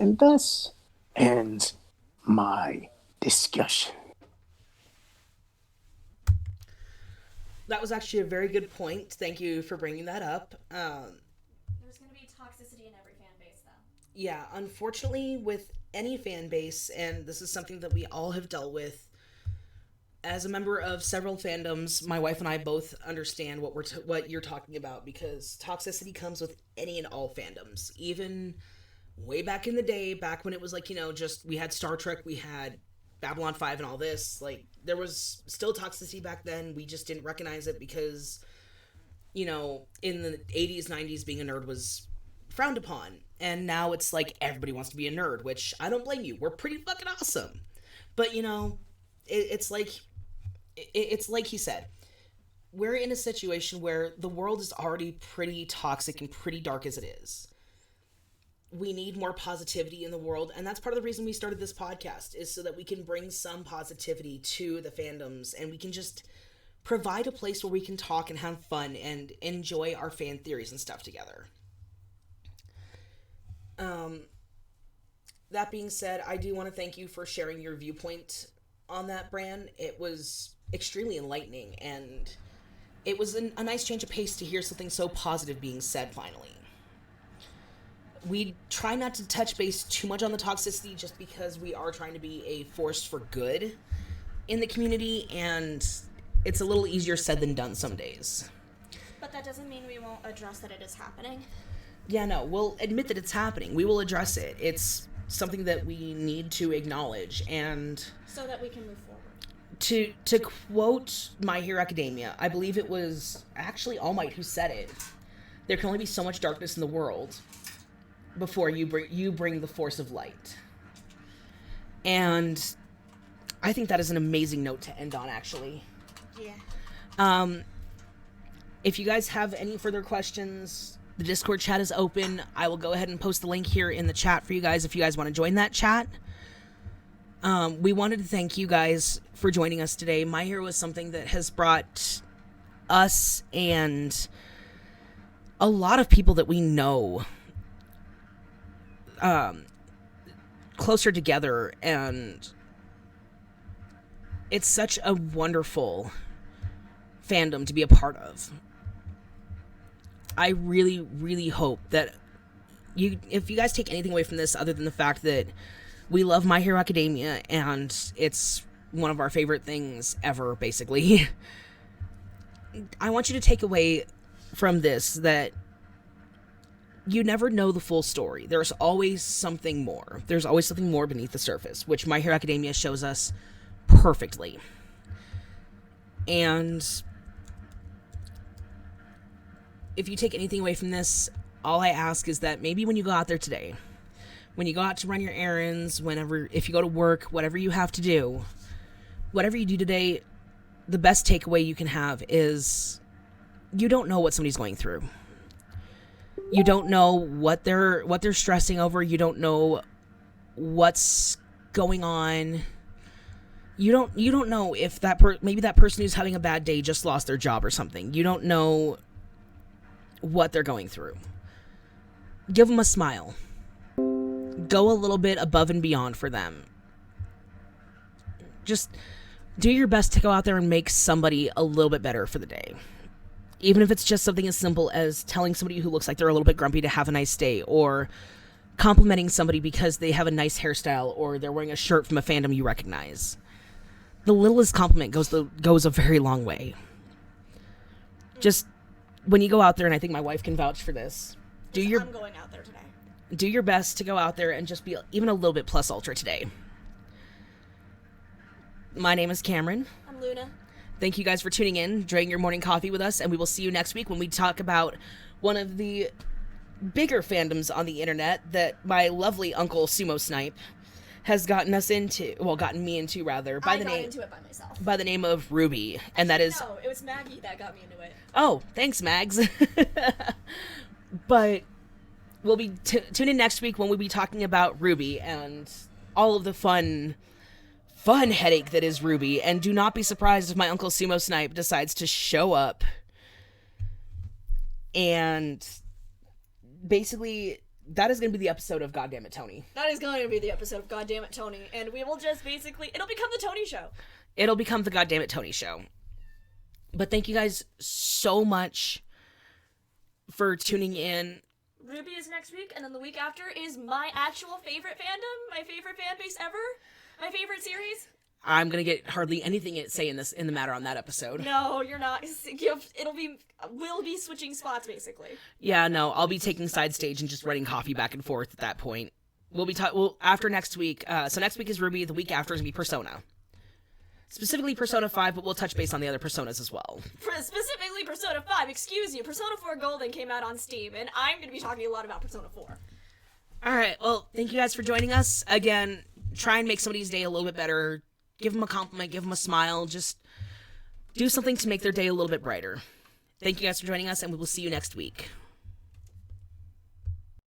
And thus ends my discussion. That was actually a very good point. Thank you for bringing that up. There's going to be toxicity in every fan base, though. Yeah, unfortunately, with any fan base, and this is something that we all have dealt with, as a member of several fandoms, my wife and I both understand what you're talking about, because toxicity comes with any and all fandoms. Even way back in the day, back when it was like, just we had Star Trek, we had Babylon 5 and all this, like, there was still toxicity back then. We just didn't recognize it because, in the 80s, 90s, being a nerd was frowned upon. And now it's like everybody wants to be a nerd, which I don't blame you. We're pretty fucking awesome. But, it's like he said, we're in a situation where the world is already pretty toxic and pretty dark as it is. We need more positivity in the world, and that's part of the reason we started this podcast, is so that we can bring some positivity to the fandoms, and we can just provide a place where we can talk and have fun and enjoy our fan theories and stuff together. That being said, I do want to thank you for sharing your viewpoint on that, Bran. It was extremely enlightening, and it was a nice change of pace to hear something so positive being said finally. We try not to touch base too much on the toxicity, just because we are trying to be a force for good in the community, and it's a little easier said than done some days. But that doesn't mean we won't address that it is happening. Yeah, no, we'll admit that it's happening. We will address it. It's something that we need to acknowledge, and so that we can move forward. To quote My Hero Academia, I believe it was actually All Might who said it, there can only be so much darkness in the world before you bring the force of light. And I think that is an amazing note to end on, actually. Yeah. If you guys have any further questions, the Discord chat is open. I will go ahead and post the link here in the chat for you guys if you guys want to join that chat. We wanted to thank you guys for joining us today. My Hero is something that has brought us and a lot of people that we know closer together, and it's such a wonderful fandom to be a part of. I really, really hope that if you guys take anything away from this other than the fact that we love My Hero Academia and it's one of our favorite things ever, basically, I want you to take away from this that you never know the full story. There's always something more. There's always something more beneath the surface, which My Hero Academia shows us perfectly. And if you take anything away from this, all I ask is that maybe when you go out there today, when you go out to run your errands, if you go to work, whatever you have to do, whatever you do today, the best takeaway you can have is you don't know what somebody's going through. You don't know what they're stressing over. You don't know what's going on. You don't know if maybe that person who's having a bad day just lost their job or something. You don't know what they're going through. Give them a smile. Go a little bit above and beyond for them. Just do your best to go out there and make somebody a little bit better for the day. Even if it's just something as simple as telling somebody who looks like they're a little bit grumpy to have a nice day, or complimenting somebody because they have a nice hairstyle or they're wearing a shirt from a fandom you recognize. The littlest compliment goes a very long way. Just when you go out there, and I think my wife can vouch for this, I'm going out there today. Do your best to go out there and just be even a little bit plus ultra today. My name is Cameron. I'm Luna. Thank you guys for tuning in, drinking your morning coffee with us, and we will see you next week when we talk about one of the bigger fandoms on the internet that my lovely uncle Sumo Snipe has gotten me into rather, I got into it by myself. By the name of Ruby, and that is... No, it was Maggie that got me into it. Oh, thanks, Mags. But we'll be tune in next week when we'll be talking about Ruby and all of the fun fun headache that is Ruby, and do not be surprised if my Uncle Sumo Snipe decides to show up. And basically, that is going to be the episode of Goddamn It, Tony. That is going to be the episode of Goddamn It, Tony, and we will just basically... It'll become the Tony Show. It'll become the Goddamn It, Tony Show. But thank you guys so much for tuning in. Ruby is next week, and then the week after is my actual favorite fandom, my favorite fan base ever, my favorite series. I'm going to get hardly anything to say in the matter on that episode. No, you're not. We'll be switching spots, basically. Yeah, no, I'll be taking side stage and just running coffee back and forth at that point. We'll after next week. So next week is Ruby. The week after is going to be Persona. Specifically Persona 5, but we'll touch base on the other Personas as well. Specifically Persona 5, excuse you. Persona 4 Golden came out on Steam, and I'm going to be talking a lot about Persona 4. Alright, well, thank you guys for joining us. Again, try and make somebody's day a little bit better. Give them a compliment, give them a smile. Just do something to make their day a little bit brighter. Thank you guys for joining us, and we will see you next week.